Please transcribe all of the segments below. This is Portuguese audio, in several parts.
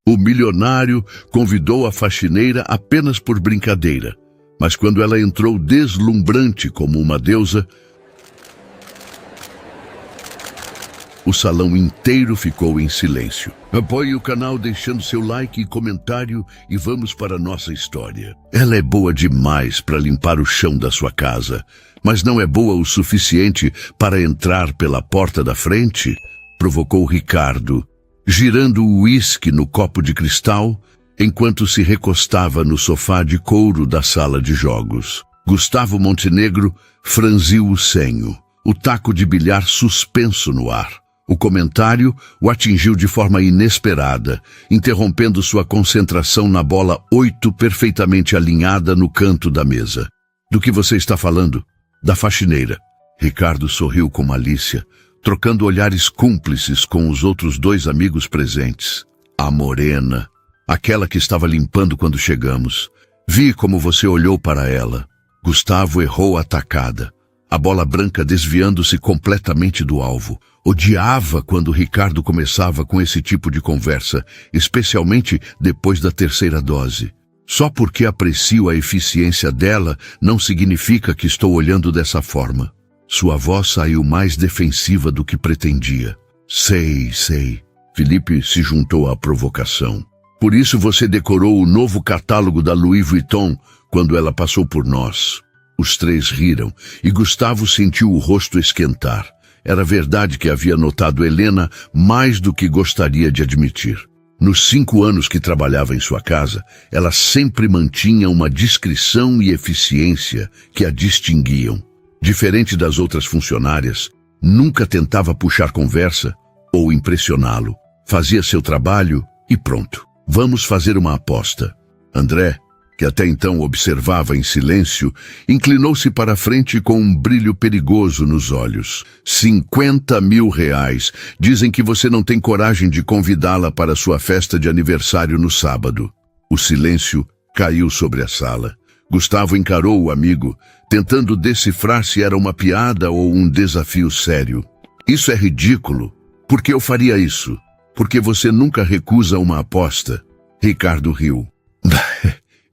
O milionário convidou a faxineira apenas por brincadeira, mas quando ela entrou deslumbrante como uma deusa, o salão inteiro ficou em silêncio. Apoie o canal deixando seu like e comentário e vamos para a nossa história. Ela é boa demais para limpar o chão da sua casa, mas não é boa o suficiente para entrar pela porta da frente? Provocou Ricardo, girando o uísque no copo de cristal, enquanto se recostava no sofá de couro da sala de jogos. Gustavo Montenegro franziu o senho, o taco de bilhar suspenso no ar. O comentário o atingiu de forma inesperada, interrompendo sua concentração na bola 8 perfeitamente alinhada no canto da mesa. Do que você está falando? Da faxineira. Ricardo sorriu com malícia, trocando olhares cúmplices com os outros 2 amigos presentes. A morena, aquela que estava limpando quando chegamos. Vi como você olhou para ela. Gustavo errou a tacada, a bola branca desviando-se completamente do alvo. Odiava quando Ricardo começava com esse tipo de conversa, especialmente depois da 3ª dose. Só porque aprecio a eficiência dela não significa que estou olhando dessa forma. Sua voz saiu mais defensiva do que pretendia. Sei. Felipe se juntou à provocação. Por isso você decorou o novo catálogo da Louis Vuitton quando ela passou por nós. Os 3 riram e Gustavo sentiu o rosto esquentar. Era verdade que havia notado Helena mais do que gostaria de admitir. Nos 5 anos que trabalhava em sua casa, ela sempre mantinha uma discrição e eficiência que a distinguiam. Diferente das outras funcionárias, nunca tentava puxar conversa ou impressioná-lo. Fazia seu trabalho e pronto. Vamos fazer uma aposta. André, que até então observava em silêncio, inclinou-se para a frente com um brilho perigoso nos olhos. 50 mil reais. Dizem que você não tem coragem de convidá-la para sua festa de aniversário no sábado. O silêncio caiu sobre a sala. Gustavo encarou o amigo, tentando decifrar se era uma piada ou um desafio sério. Isso é ridículo. Por que eu faria isso? Porque você nunca recusa uma aposta. Ricardo riu.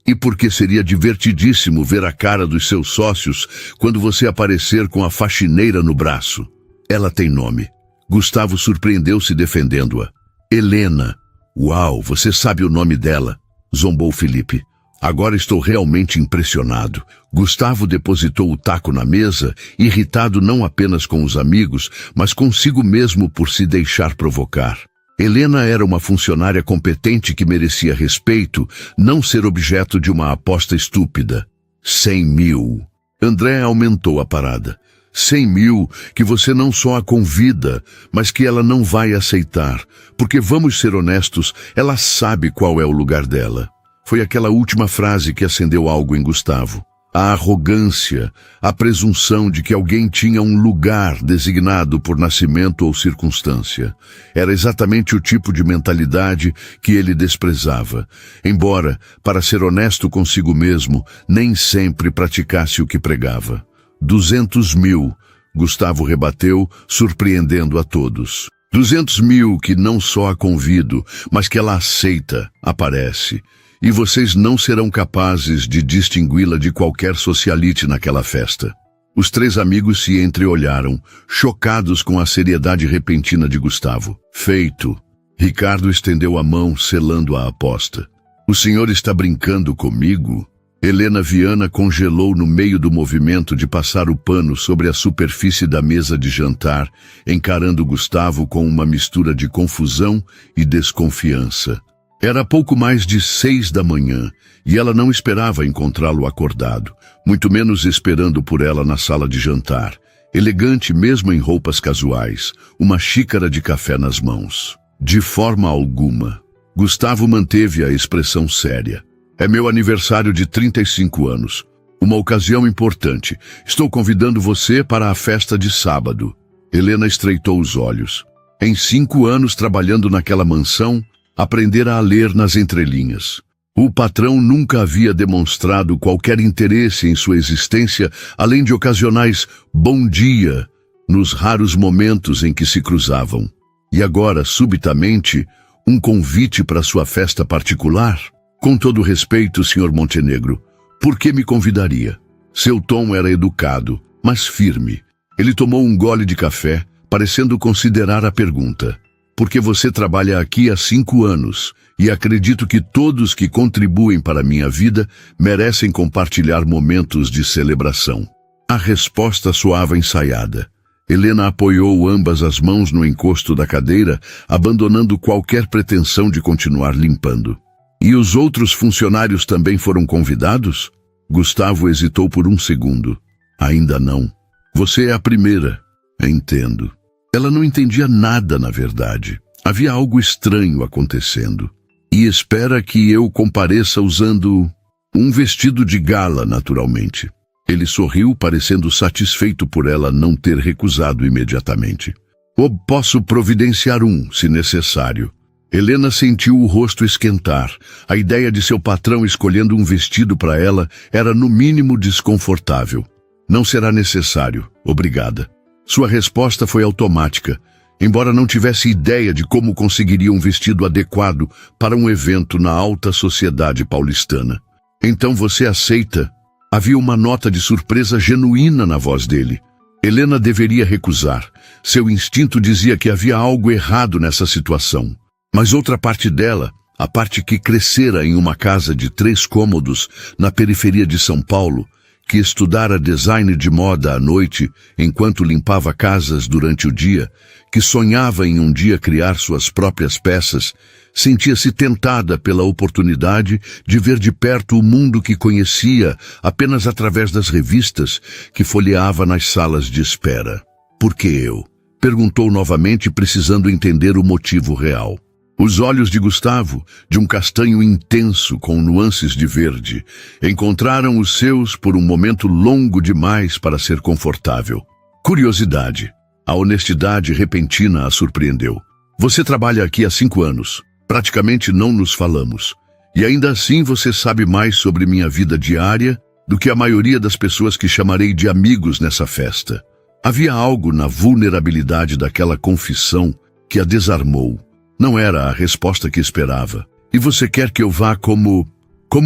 E porque seria divertidíssimo ver a cara dos seus sócios quando você aparecer com a faxineira no braço. Ela tem nome. Gustavo surpreendeu-se defendendo-a. Helena. Uau, você sabe o nome dela, zombou Felipe. Agora estou realmente impressionado. Gustavo depositou o taco na mesa, irritado não apenas com os amigos, mas consigo mesmo por se deixar provocar. Helena era uma funcionária competente que merecia respeito, não ser objeto de uma aposta estúpida. 100 mil. André aumentou a parada. 100 mil que você não só a convida, mas que ela não vai aceitar. Porque, vamos ser honestos, ela sabe qual é o lugar dela. Foi aquela última frase que acendeu algo em Gustavo. A arrogância, a presunção de que alguém tinha um lugar designado por nascimento ou circunstância. Era exatamente o tipo de mentalidade que ele desprezava, embora, para ser honesto consigo mesmo, nem sempre praticasse o que pregava. 200 mil, Gustavo rebateu, surpreendendo a todos. 200 mil que não só a convido, mas que ela aceita, aparece. E vocês não serão capazes de distingui-la de qualquer socialite naquela festa. Os 3 amigos se entreolharam, chocados com a seriedade repentina de Gustavo. Feito. Ricardo estendeu a mão, selando a aposta. O senhor está brincando comigo? Helena Viana congelou no meio do movimento de passar o pano sobre a superfície da mesa de jantar, encarando Gustavo com uma mistura de confusão e desconfiança. Era pouco mais de 6 da manhã, e ela não esperava encontrá-lo acordado, muito menos esperando por ela na sala de jantar, elegante mesmo em roupas casuais, uma xícara de café nas mãos. De forma alguma. Gustavo manteve a expressão séria. É meu aniversário de 35 anos. Uma ocasião importante. Estou convidando você para a festa de sábado. Helena estreitou os olhos. Em 5 anos trabalhando naquela mansão, aprendera a ler nas entrelinhas. O patrão nunca havia demonstrado qualquer interesse em sua existência, além de ocasionais bom dia, nos raros momentos em que se cruzavam. E agora, subitamente, Um convite para sua festa particular? Com todo respeito, Sr. Montenegro, por que me convidaria? Seu tom era educado, mas firme. Ele tomou um gole de café, parecendo considerar a pergunta. Porque você trabalha aqui há 5 anos, e acredito que todos que contribuem para a minha vida merecem compartilhar momentos de celebração. A resposta soava ensaiada. Helena apoiou ambas as mãos no encosto da cadeira, abandonando qualquer pretensão de continuar limpando. E os outros funcionários também foram convidados? Gustavo hesitou por um segundo. Ainda não. Você é a primeira. Entendo. Ela não entendia nada, na verdade. Havia algo estranho acontecendo. E espera que eu compareça usando um vestido de gala, naturalmente. Ele sorriu, parecendo satisfeito por ela não ter recusado imediatamente. Ou posso providenciar se necessário. Helena sentiu o rosto esquentar. A ideia de seu patrão escolhendo um vestido para ela era no mínimo desconfortável. Não será necessário, obrigada. Sua resposta foi automática, embora não tivesse ideia de como conseguiria um vestido adequado para um evento na alta sociedade paulistana. Então você aceita? Havia uma nota de surpresa genuína na voz dele. Helena deveria recusar. Seu instinto dizia que havia algo errado nessa situação. Mas outra parte dela, a parte que crescera em uma casa de 3 cômodos na periferia de São Paulo, que estudara design de moda à noite enquanto limpava casas durante o dia, que sonhava em um dia criar suas próprias peças, sentia-se tentada pela oportunidade de ver de perto o mundo que conhecia apenas através das revistas que folheava nas salas de espera. Por que eu? Perguntou novamente, precisando entender o motivo real. Os olhos de Gustavo, de um castanho intenso com nuances de verde, encontraram os seus por um momento longo demais para ser confortável. Curiosidade. A honestidade repentina a surpreendeu. Você trabalha aqui há 5 anos. Praticamente não nos falamos. E ainda assim você sabe mais sobre minha vida diária do que a maioria das pessoas que chamarei de amigos nessa festa. Havia algo na vulnerabilidade daquela confissão que a desarmou. Não era a resposta que esperava. E você quer que eu vá como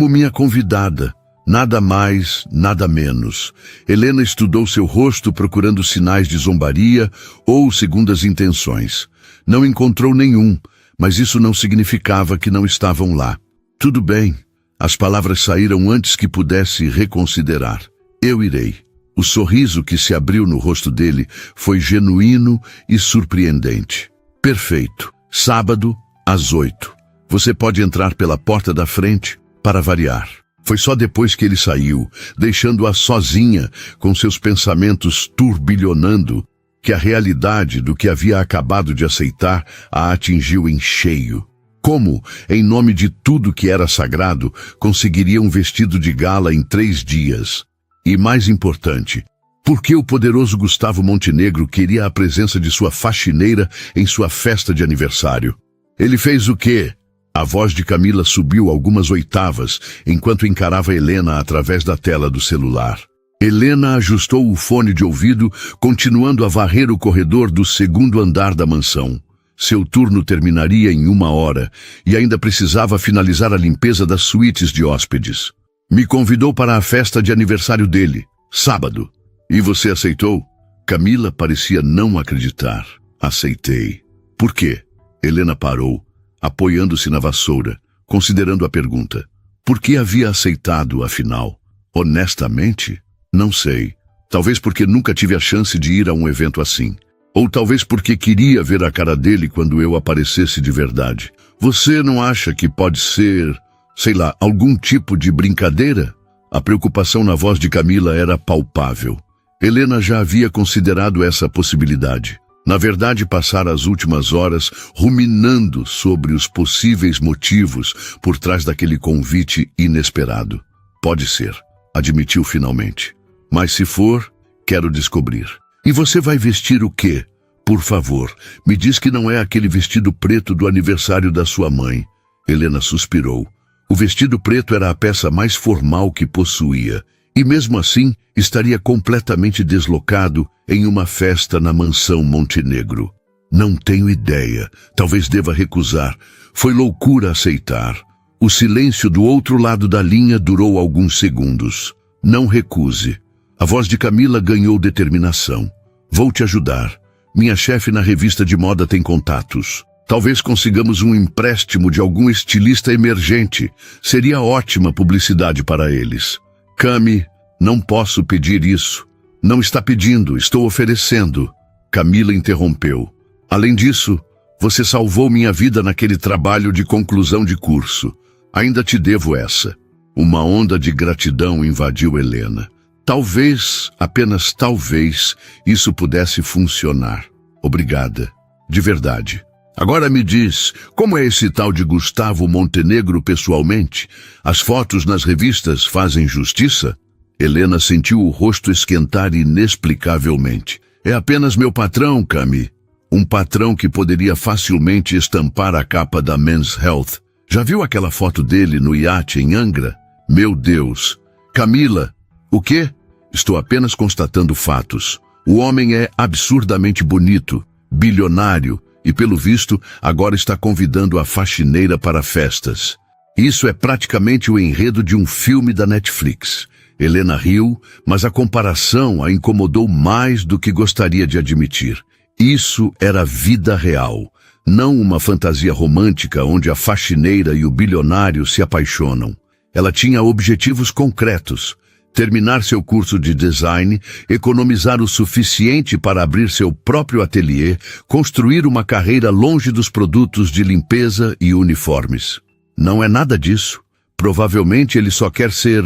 minha convidada. Nada mais, nada menos. Helena estudou seu rosto procurando sinais de zombaria ou segundas intenções. Não encontrou nenhum, mas isso não significava que não estavam lá. Tudo bem. As palavras saíram antes que pudesse reconsiderar. Eu irei. O sorriso que se abriu no rosto dele foi genuíno e surpreendente. Perfeito. Sábado, às 8. Você pode entrar pela porta da frente, para variar. Foi só depois que ele saiu, deixando-a sozinha, com seus pensamentos turbilhonando, que a realidade do que havia acabado de aceitar a atingiu em cheio. Como, em nome de tudo que era sagrado, conseguiria um vestido de gala em 3 dias? E mais importante, por que o poderoso Gustavo Montenegro queria a presença de sua faxineira em sua festa de aniversário? Ele fez o quê? A voz de Camila subiu algumas oitavas, enquanto encarava Helena através da tela do celular. Helena ajustou o fone de ouvido, continuando a varrer o corredor do 2º andar da mansão. Seu turno terminaria em 1 hora, e ainda precisava finalizar a limpeza das suítes de hóspedes. Me convidou para a festa de aniversário dele, sábado. E você aceitou? Camila parecia não acreditar. Aceitei. Por quê? Helena parou, apoiando-se na vassoura, considerando a pergunta. Por que havia aceitado, afinal? Honestamente? Não sei. Talvez porque nunca tive a chance de ir a um evento assim. Ou talvez porque queria ver a cara dele quando eu aparecesse de verdade. Você não acha que pode ser, sei lá, algum tipo de brincadeira? A preocupação na voz de Camila era palpável. Helena já havia considerado essa possibilidade. Na verdade, passara as últimas horas ruminando sobre os possíveis motivos por trás daquele convite inesperado. Pode ser, admitiu finalmente. Mas se for, quero descobrir. E você vai vestir o quê? Por favor, me diz que não é aquele vestido preto do aniversário da sua mãe. Helena suspirou. O vestido preto era a peça mais formal que possuía. E mesmo assim, estaria completamente deslocado em uma festa na mansão Montenegro. Não tenho ideia. Talvez deva recusar. Foi loucura aceitar. O silêncio do outro lado da linha durou alguns segundos. Não recuse. A voz de Camila ganhou determinação. Vou te ajudar. Minha chefe na revista de moda tem contatos. Talvez consigamos um empréstimo de algum estilista emergente. Seria ótima publicidade para eles. Cami, não posso pedir isso. Não está pedindo, estou oferecendo. Camila interrompeu. Além disso, você salvou minha vida naquele trabalho de conclusão de curso. Ainda te devo essa. Uma onda de gratidão invadiu Helena. Talvez, apenas talvez, isso pudesse funcionar. Obrigada. De verdade. Agora me diz, como é esse tal de Gustavo Montenegro pessoalmente? As fotos nas revistas fazem justiça? Helena sentiu o rosto esquentar inexplicavelmente. É apenas meu patrão, Cami. Um patrão que poderia facilmente estampar a capa da Men's Health. Já viu aquela foto dele no iate em Angra? Meu Deus. Camila, o quê? Estou apenas constatando fatos. O homem é absurdamente bonito, bilionário, e pelo visto agora está convidando a faxineira para festas. Isso é praticamente o enredo de um filme da Netflix. Helena riu, mas a comparação a incomodou mais do que gostaria de admitir. Isso era vida real, não uma fantasia romântica onde a faxineira e o bilionário se apaixonam. Ela tinha objetivos concretos: terminar seu curso de design, economizar o suficiente para abrir seu próprio ateliê, construir uma carreira longe dos produtos de limpeza e uniformes. Não é nada disso. Provavelmente ele só quer ser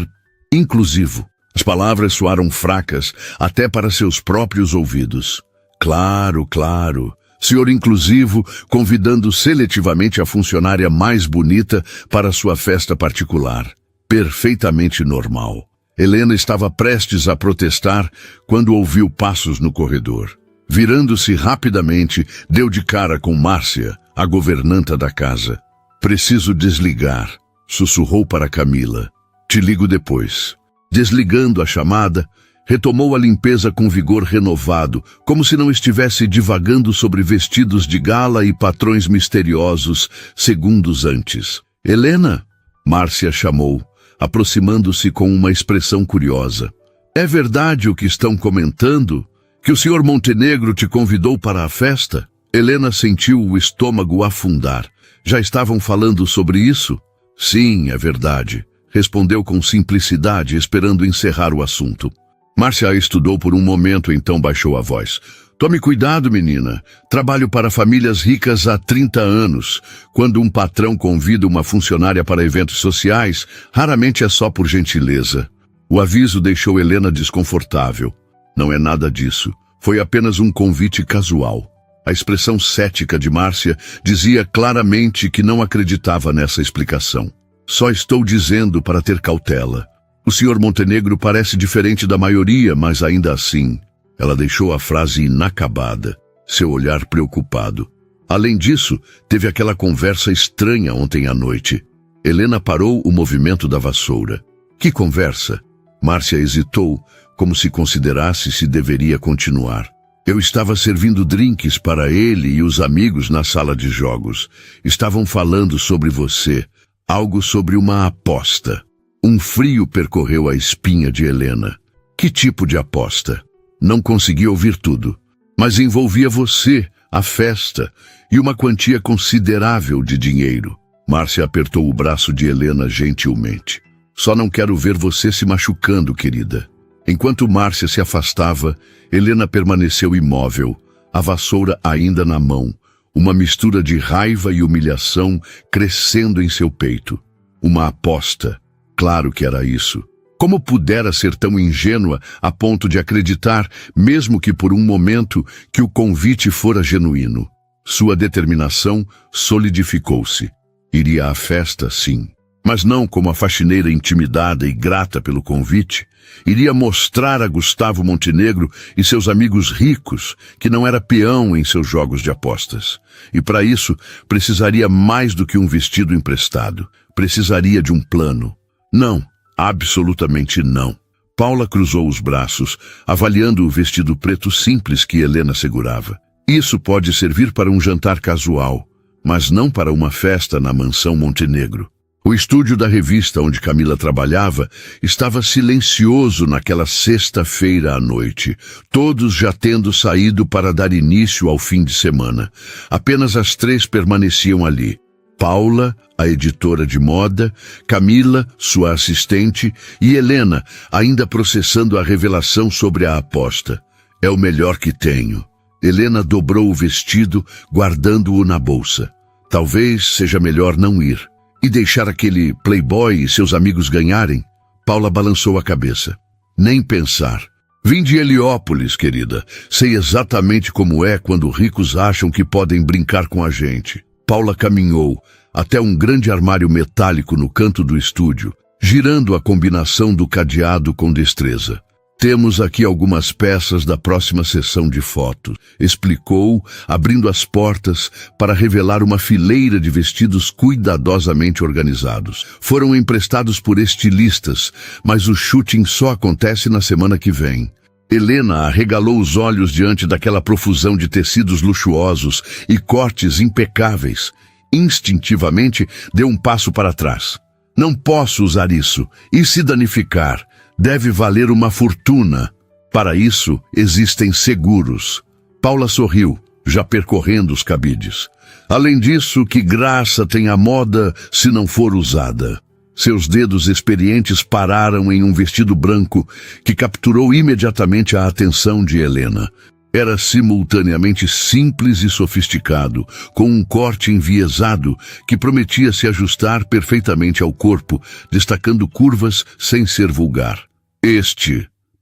inclusivo. As palavras soaram fracas até para seus próprios ouvidos. Claro, claro. Senhor inclusivo, convidando seletivamente a funcionária mais bonita para sua festa particular. Perfeitamente normal. Helena estava prestes a protestar quando ouviu passos no corredor. Virando-se rapidamente, deu de cara com Márcia, a governanta da casa. Preciso desligar, sussurrou para Camila. Te ligo depois. Desligando a chamada, retomou a limpeza com vigor renovado, como se não estivesse divagando sobre vestidos de gala e patrões misteriosos segundos antes. Helena? Márcia chamou, aproximando-se com uma expressão curiosa. É verdade o que estão comentando? Que o Sr. Montenegro te convidou para a festa? Helena sentiu o estômago afundar. Já estavam falando sobre isso? Sim, é verdade. Respondeu com simplicidade, esperando encerrar o assunto. Márcia a estudou por um momento, então baixou a voz. Tome cuidado, menina. Trabalho para famílias ricas há 30 anos. Quando um patrão convida uma funcionária para eventos sociais, raramente é só por gentileza. O aviso deixou Helena desconfortável. Não é nada disso. Foi apenas um convite casual. A expressão cética de Márcia dizia claramente que não acreditava nessa explicação. Só estou dizendo para ter cautela. O Sr. Montenegro parece diferente da maioria, mas ainda assim... Ela deixou a frase inacabada, seu olhar preocupado. Além disso, teve aquela conversa estranha ontem à noite. Helena parou o movimento da vassoura. Que conversa? Márcia hesitou, como se considerasse se deveria continuar. Eu estava servindo drinks para ele e os amigos na sala de jogos. Estavam falando sobre você, algo sobre uma aposta. Um frio percorreu a espinha de Helena. Que tipo de aposta? Não consegui ouvir tudo, mas envolvia você, a festa e uma quantia considerável de dinheiro. Márcia apertou o braço de Helena gentilmente. Só não quero ver você se machucando, querida. Enquanto Márcia se afastava, Helena permaneceu imóvel, a vassoura ainda na mão, uma mistura de raiva e humilhação crescendo em seu peito. Uma aposta. Claro que era isso. Como pudera ser tão ingênua a ponto de acreditar, mesmo que por um momento, que o convite fora genuíno? Sua determinação solidificou-se. Iria à festa, sim. Mas não como a faxineira intimidada e grata pelo convite. Iria mostrar a Gustavo Montenegro e seus amigos ricos que não era peão em seus jogos de apostas. E para isso, precisaria mais do que um vestido emprestado. Precisaria de um plano. Não. Absolutamente não. Paula cruzou os braços, avaliando o vestido preto simples que Helena segurava. Isso pode servir para um jantar casual, mas não para uma festa na mansão Montenegro. O estúdio da revista onde Camila trabalhava estava silencioso naquela sexta-feira à noite, todos já tendo saído para dar início ao fim de semana. Apenas as três permaneciam ali. Paula, a editora de moda, Camila, sua assistente, e Helena, ainda processando a revelação sobre a aposta. É o melhor que tenho. Helena dobrou o vestido, guardando-o na bolsa. Talvez seja melhor não ir. E deixar aquele playboy e seus amigos ganharem? Paula balançou a cabeça. Nem pensar. Vim de Heliópolis, querida. Sei exatamente como é quando ricos acham que podem brincar com a gente. Paula caminhou até um grande armário metálico no canto do estúdio, girando a combinação do cadeado com destreza. Temos aqui algumas peças da próxima sessão de fotos, explicou, abrindo as portas para revelar uma fileira de vestidos cuidadosamente organizados. Foram emprestados por estilistas, mas o shooting só acontece na semana que vem. Helena arregalou os olhos diante daquela profusão de tecidos luxuosos e cortes impecáveis. Instintivamente, deu um passo para trás. Não posso usar isso. E se danificar? Deve valer uma fortuna. Para isso, existem seguros. Paula sorriu, já percorrendo os cabides. Além disso, que graça tem a moda se não for usada? Seus dedos experientes pararam em um vestido branco que capturou imediatamente a atenção de Helena. Era simultaneamente simples e sofisticado, com um corte enviesado que prometia se ajustar perfeitamente ao corpo, destacando curvas sem ser vulgar.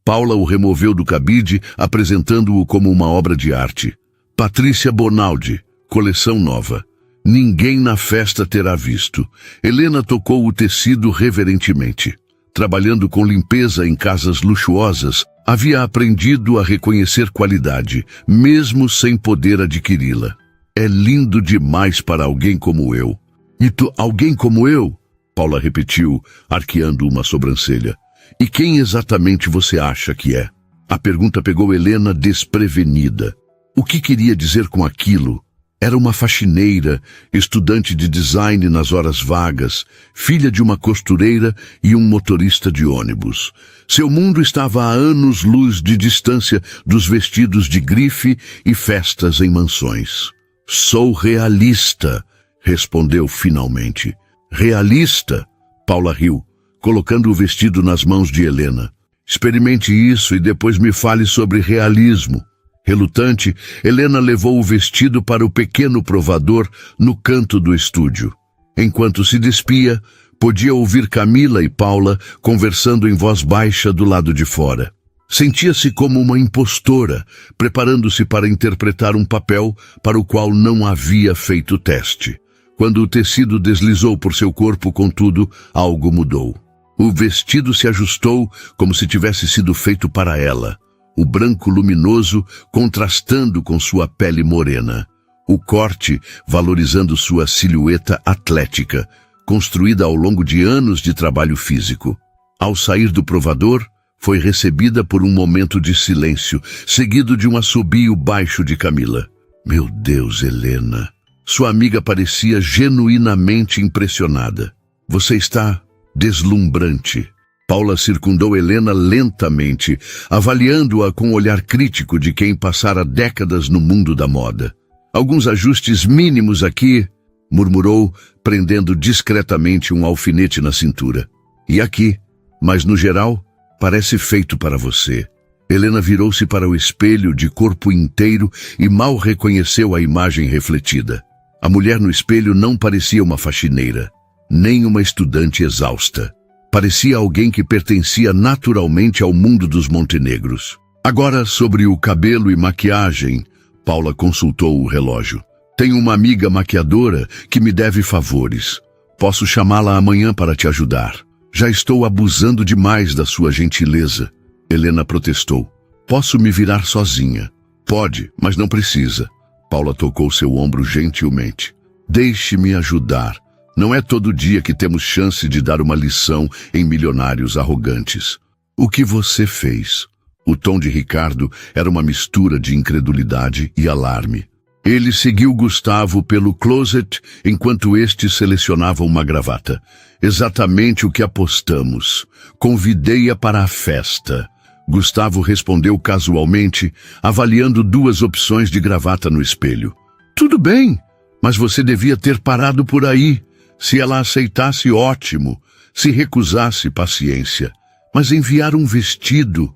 Paula o removeu do cabide, apresentando-o como uma obra de arte. Patrícia Bonaldi, coleção nova. Ninguém na festa terá visto. Helena tocou o tecido reverentemente. Trabalhando com limpeza em casas luxuosas, havia aprendido a reconhecer qualidade, mesmo sem poder adquiri-la. É lindo demais para alguém como eu. E tu, alguém como eu? Paula repetiu, arqueando uma sobrancelha. E quem exatamente você acha que é? A pergunta pegou Helena desprevenida. O que queria dizer com aquilo? Era uma faxineira, estudante de design nas horas vagas, filha de uma costureira e um motorista de ônibus. Seu mundo estava a anos-luz de distância dos vestidos de grife e festas em mansões. Sou realista, respondeu finalmente. Realista? Paula riu, colocando o vestido nas mãos de Helena. Experimente isso e depois me fale sobre realismo. Relutante, Helena levou o vestido para o pequeno provador no canto do estúdio. Enquanto se despia, podia ouvir Camila e Paula conversando em voz baixa do lado de fora. Sentia-se como uma impostora, preparando-se para interpretar um papel para o qual não havia feito teste. Quando o tecido deslizou por seu corpo, contudo, algo mudou. O vestido se ajustou como se tivesse sido feito para ela. O branco luminoso contrastando com sua pele morena. O corte valorizando sua silhueta atlética, construída ao longo de anos de trabalho físico. Ao sair do provador, foi recebida por um momento de silêncio, seguido de um assobio baixo de Camila. Meu Deus, Helena! Sua amiga parecia genuinamente impressionada. Você está deslumbrante. Paula circundou Helena lentamente, avaliando-a com o olhar crítico de quem passara décadas no mundo da moda. Alguns ajustes mínimos aqui, murmurou, prendendo discretamente um alfinete na cintura. E aqui, mas no geral, parece feito para você. Helena virou-se para o espelho de corpo inteiro e mal reconheceu a imagem refletida. A mulher no espelho não parecia uma faxineira, nem uma estudante exausta. Parecia alguém que pertencia naturalmente ao mundo dos Montenegros. Agora, sobre o cabelo e maquiagem, Paula consultou o relógio. Tenho uma amiga maquiadora que me deve favores. Posso chamá-la amanhã para te ajudar. Já estou abusando demais da sua gentileza. Helena protestou. Posso me virar sozinha. Pode, mas não precisa. Paula tocou seu ombro gentilmente. Deixe-me ajudar. Não é todo dia que temos chance de dar uma lição em milionários arrogantes. O que você fez? O tom de Ricardo era uma mistura de incredulidade e alarme. Ele seguiu Gustavo pelo closet enquanto este selecionava uma gravata. Exatamente o que apostamos. Convidei-a para a festa. Gustavo respondeu casualmente, avaliando 2 opções de gravata no espelho. Tudo bem, mas você devia ter parado por aí. Se ela aceitasse, ótimo. Se recusasse, paciência. Mas enviar um vestido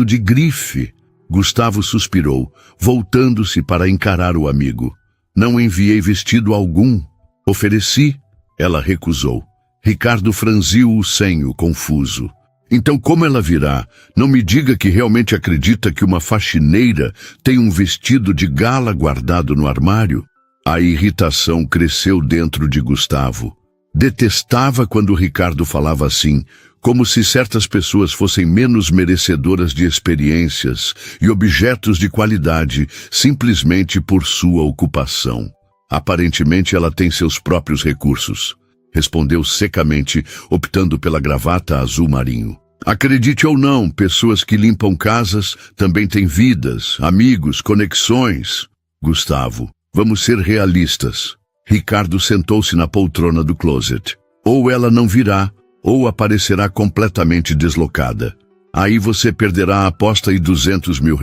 de grife. Gustavo suspirou, voltando-se para encarar o amigo. Não enviei vestido algum. Ofereci. Ela recusou. Ricardo franziu o senho, confuso. Então como ela virá? Não me diga que realmente acredita que uma faxineira tem um vestido de gala guardado no armário? A irritação cresceu dentro de Gustavo. Detestava quando Ricardo falava assim, como se certas pessoas fossem menos merecedoras de experiências e objetos de qualidade simplesmente por sua ocupação. Aparentemente ela tem seus próprios recursos, respondeu secamente, optando pela gravata azul marinho. Acredite ou não, pessoas que limpam casas também têm vidas, amigos, conexões. Gustavo, vamos ser realistas. Ricardo sentou-se na poltrona do closet. Ou ela não virá, ou aparecerá completamente deslocada. Aí você perderá a aposta e R$200 mil.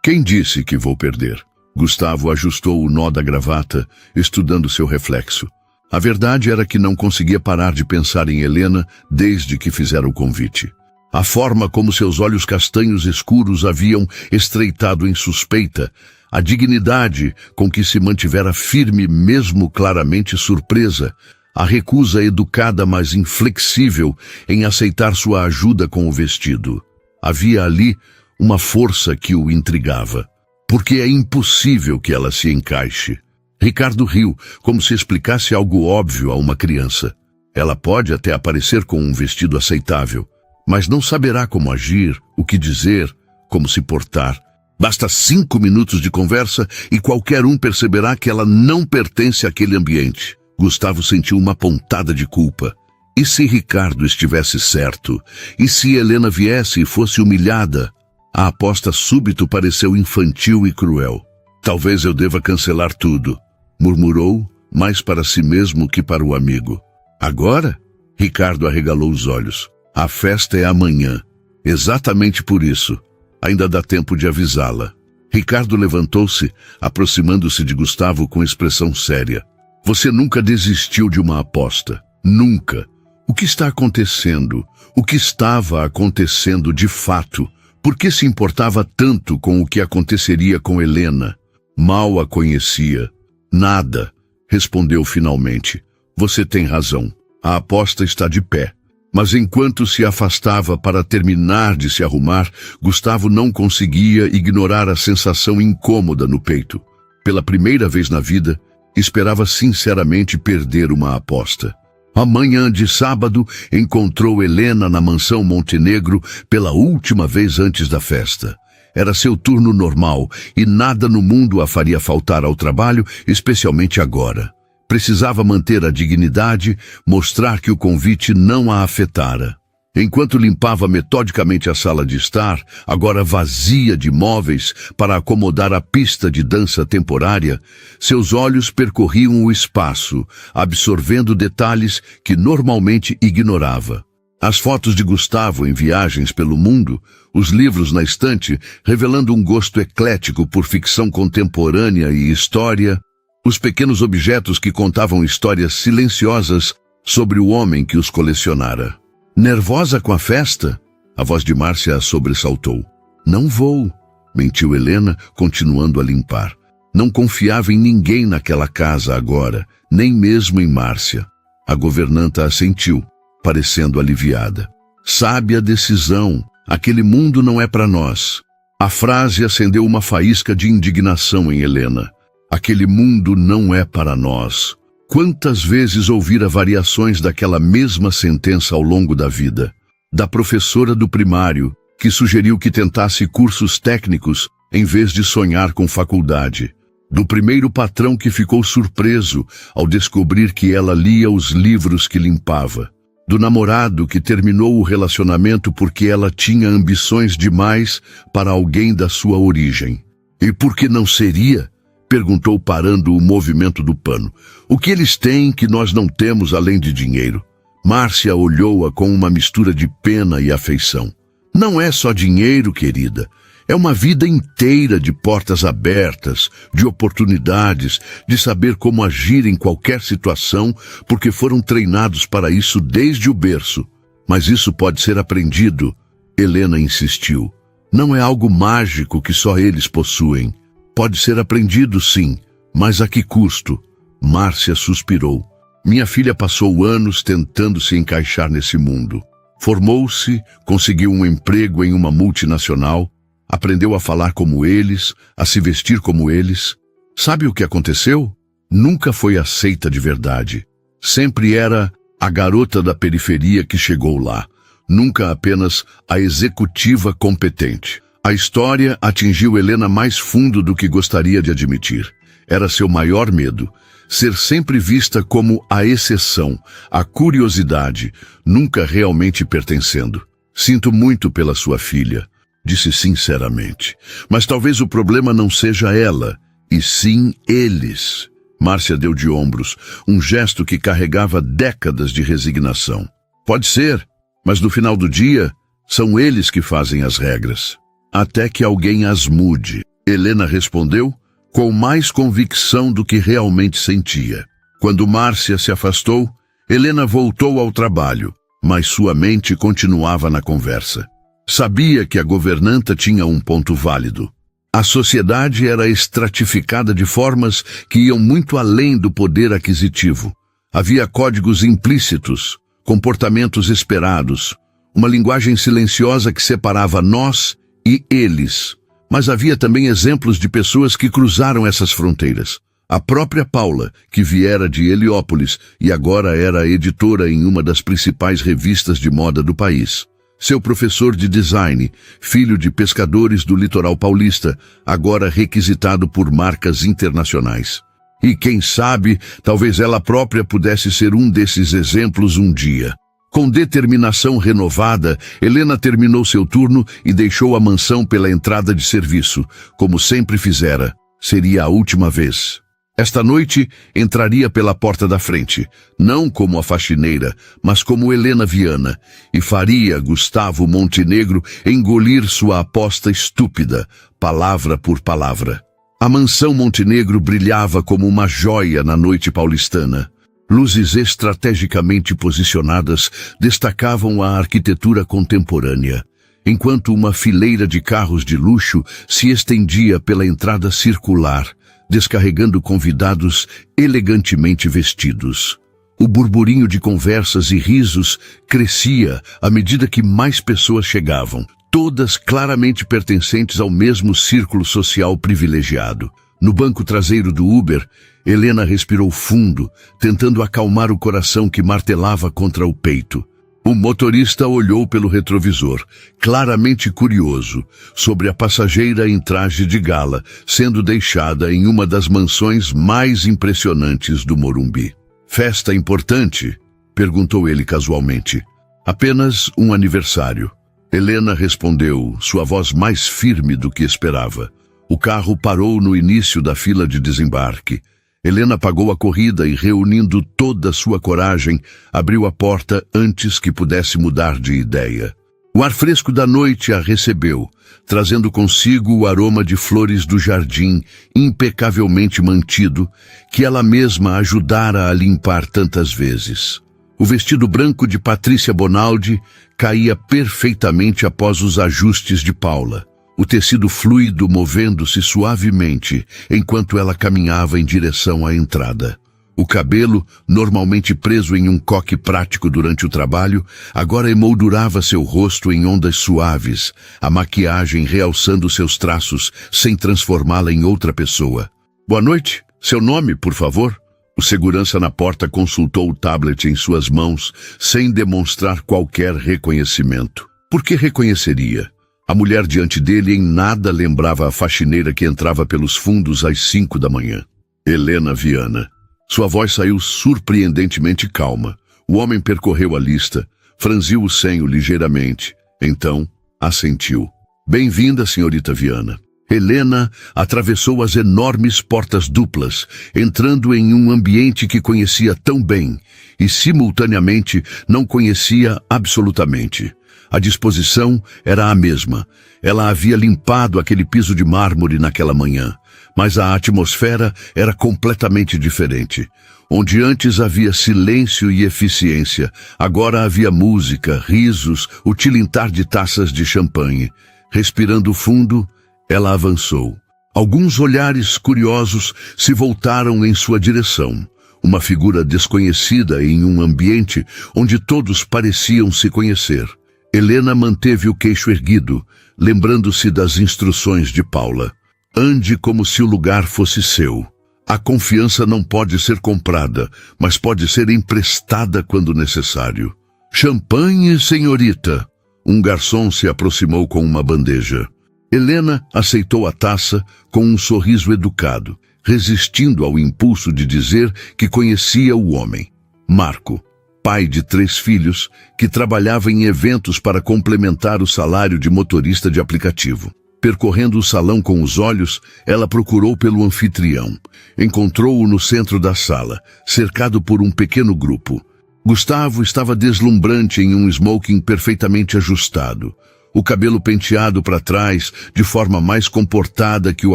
Quem disse que vou perder? Gustavo ajustou o nó da gravata, estudando seu reflexo. A verdade era que não conseguia parar de pensar em Helena desde que fizera o convite. A forma como seus olhos castanhos escuros haviam estreitado em suspeita, a dignidade com que se mantivera firme mesmo claramente surpresa, a recusa educada mas inflexível em aceitar sua ajuda com o vestido. Havia ali uma força que o intrigava. Porque é impossível que ela se encaixe. Ricardo riu, como se explicasse algo óbvio a uma criança. Ela pode até aparecer com um vestido aceitável, mas não saberá como agir, o que dizer, como se portar. Basta 5 minutos de conversa e qualquer um perceberá que ela não pertence àquele ambiente. Gustavo sentiu uma pontada de culpa. E se Ricardo estivesse certo? E se Helena viesse e fosse humilhada? A aposta súbito pareceu infantil e cruel. Talvez eu deva cancelar tudo, murmurou, mais para si mesmo que para o amigo. Agora? Ricardo arregalou os olhos. A festa é amanhã. Exatamente por isso. Ainda dá tempo de avisá-la. Ricardo levantou-se, aproximando-se de Gustavo com expressão séria. Você nunca desistiu de uma aposta. Nunca. O que está acontecendo? O que estava acontecendo de fato? Por que se importava tanto com o que aconteceria com Helena? Mal a conhecia. Nada, respondeu finalmente. Você tem razão. A aposta está de pé. Mas enquanto se afastava para terminar de se arrumar, Gustavo não conseguia ignorar a sensação incômoda no peito. Pela primeira vez na vida, esperava sinceramente perder uma aposta. A manhã de sábado, encontrou Helena na mansão Montenegro pela última vez antes da festa. Era seu turno normal e nada no mundo a faria faltar ao trabalho, especialmente agora. Precisava manter a dignidade, mostrar que o convite não a afetara. Enquanto limpava metodicamente a sala de estar, agora vazia de móveis para acomodar a pista de dança temporária, seus olhos percorriam o espaço, absorvendo detalhes que normalmente ignorava. As fotos de Gustavo em viagens pelo mundo, os livros na estante revelando um gosto eclético por ficção contemporânea e história, os pequenos objetos que contavam histórias silenciosas sobre o homem que os colecionara. Nervosa com a festa? A voz de Márcia a sobressaltou. Não vou, mentiu Helena, continuando a limpar. Não confiava em ninguém naquela casa agora, nem mesmo em Márcia. A governanta assentiu, parecendo aliviada. Sábia decisão. Aquele mundo não é para nós. A frase acendeu uma faísca de indignação em Helena. Aquele mundo não é para nós. Quantas vezes ouvira variações daquela mesma sentença ao longo da vida? Da professora do primário, que sugeriu que tentasse cursos técnicos em vez de sonhar com faculdade. Do primeiro patrão que ficou surpreso ao descobrir que ela lia os livros que limpava. do namorado que terminou o relacionamento porque ela tinha ambições demais para alguém da sua origem. E por que não seria? Perguntou parando o movimento do pano. O que eles têm que nós não temos além de dinheiro? Márcia olhou-a com uma mistura de pena e afeição. Não é só dinheiro, querida. É uma vida inteira de portas abertas, de oportunidades, de saber como agir em qualquer situação, porque foram treinados para isso desde o berço. Mas isso pode ser aprendido, Helena insistiu. Não é algo mágico que só eles possuem. Pode ser aprendido, sim, mas a que custo? Márcia suspirou. Minha filha passou anos tentando se encaixar nesse mundo. Formou-se, conseguiu um emprego em uma multinacional, aprendeu a falar como eles, a se vestir como eles. Sabe o que aconteceu? Nunca foi aceita de verdade. Sempre era a garota da periferia que chegou lá, nunca apenas a executiva competente. A história atingiu Helena mais fundo do que gostaria de admitir. Era seu maior medo, ser sempre vista como a exceção, a curiosidade, nunca realmente pertencendo. Sinto muito pela sua filha, disse sinceramente. Mas talvez o problema não seja ela, e sim eles. Márcia deu de ombros, um gesto que carregava décadas de resignação. Pode ser, mas no final do dia, são eles que fazem as regras. Até que alguém as mude. Helena respondeu com mais convicção do que realmente sentia. Quando Márcia se afastou, Helena voltou ao trabalho, mas sua mente continuava na conversa. Sabia que a governanta tinha um ponto válido. A sociedade era estratificada de formas que iam muito além do poder aquisitivo. Havia códigos implícitos, comportamentos esperados, uma linguagem silenciosa que separava nós e eles. Mas havia também exemplos de pessoas que cruzaram essas fronteiras. A própria Paula, que viera de Heliópolis e agora era editora em uma das principais revistas de moda do país. Seu professor de design, filho de pescadores do litoral paulista, agora requisitado por marcas internacionais. E quem sabe, talvez ela própria pudesse ser um desses exemplos um dia. Com determinação renovada, Helena terminou seu turno e deixou a mansão pela entrada de serviço, como sempre fizera. Seria a última vez. Esta noite, entraria pela porta da frente, não como a faxineira, mas como Helena Viana, e faria Gustavo Montenegro engolir sua aposta estúpida, palavra por palavra. A mansão Montenegro brilhava como uma joia na noite paulistana. Luzes estrategicamente posicionadas destacavam a arquitetura contemporânea, enquanto uma fileira de carros de luxo se estendia pela entrada circular, descarregando convidados elegantemente vestidos. O burburinho de conversas e risos crescia à medida que mais pessoas chegavam, todas claramente pertencentes ao mesmo círculo social privilegiado. No banco traseiro do Uber, Helena respirou fundo, tentando acalmar o coração que martelava contra o peito. O motorista olhou pelo retrovisor, claramente curioso, sobre a passageira em traje de gala, sendo deixada em uma das mansões mais impressionantes do Morumbi. Festa importante? Perguntou ele casualmente. Apenas um aniversário. Helena respondeu, sua voz mais firme do que esperava. O carro parou no início da fila de desembarque. Helena pagou a corrida e, reunindo toda a sua coragem, abriu a porta antes que pudesse mudar de ideia. O ar fresco da noite a recebeu, trazendo consigo o aroma de flores do jardim, impecavelmente mantido, que ela mesma ajudara a limpar tantas vezes. O vestido branco de Patrícia Bonaldi caía perfeitamente após os ajustes de Paula. O tecido fluido movendo-se suavemente enquanto ela caminhava em direção à entrada. O cabelo, normalmente preso em um coque prático durante o trabalho, agora emoldurava seu rosto em ondas suaves, a maquiagem realçando seus traços sem transformá-la em outra pessoa. Boa noite. Seu nome, por favor? O segurança na porta consultou o tablet em suas mãos, sem demonstrar qualquer reconhecimento. Por que reconheceria? A mulher diante dele em nada lembrava a faxineira que entrava pelos fundos às 5 da manhã. Helena Viana. Sua voz saiu surpreendentemente calma. O homem percorreu a lista, franziu o senho ligeiramente. Então, assentiu. Bem-vinda, senhorita Viana. Helena atravessou as enormes portas duplas, entrando em um ambiente que conhecia tão bem e, simultaneamente, não conhecia absolutamente. A disposição era a mesma. Ela havia limpado aquele piso de mármore naquela manhã, mas a atmosfera era completamente diferente. Onde antes havia silêncio e eficiência, agora havia música, risos, o tilintar de taças de champanhe. Respirando fundo, ela avançou. Alguns olhares curiosos se voltaram em sua direção. Uma figura desconhecida em um ambiente onde todos pareciam se conhecer. Helena manteve o queixo erguido, lembrando-se das instruções de Paula. Ande como se o lugar fosse seu. A confiança não pode ser comprada, mas pode ser emprestada quando necessário. Champanhe, senhorita. Um garçom se aproximou com uma bandeja. Helena aceitou a taça com um sorriso educado, resistindo ao impulso de dizer que conhecia o homem. Marco, pai de 3 filhos, que trabalhava em eventos para complementar o salário de motorista de aplicativo. Percorrendo o salão com os olhos, ela procurou pelo anfitrião. Encontrou-o no centro da sala, cercado por um pequeno grupo. Gustavo estava deslumbrante em um smoking perfeitamente ajustado. O cabelo penteado para trás de forma mais comportada que o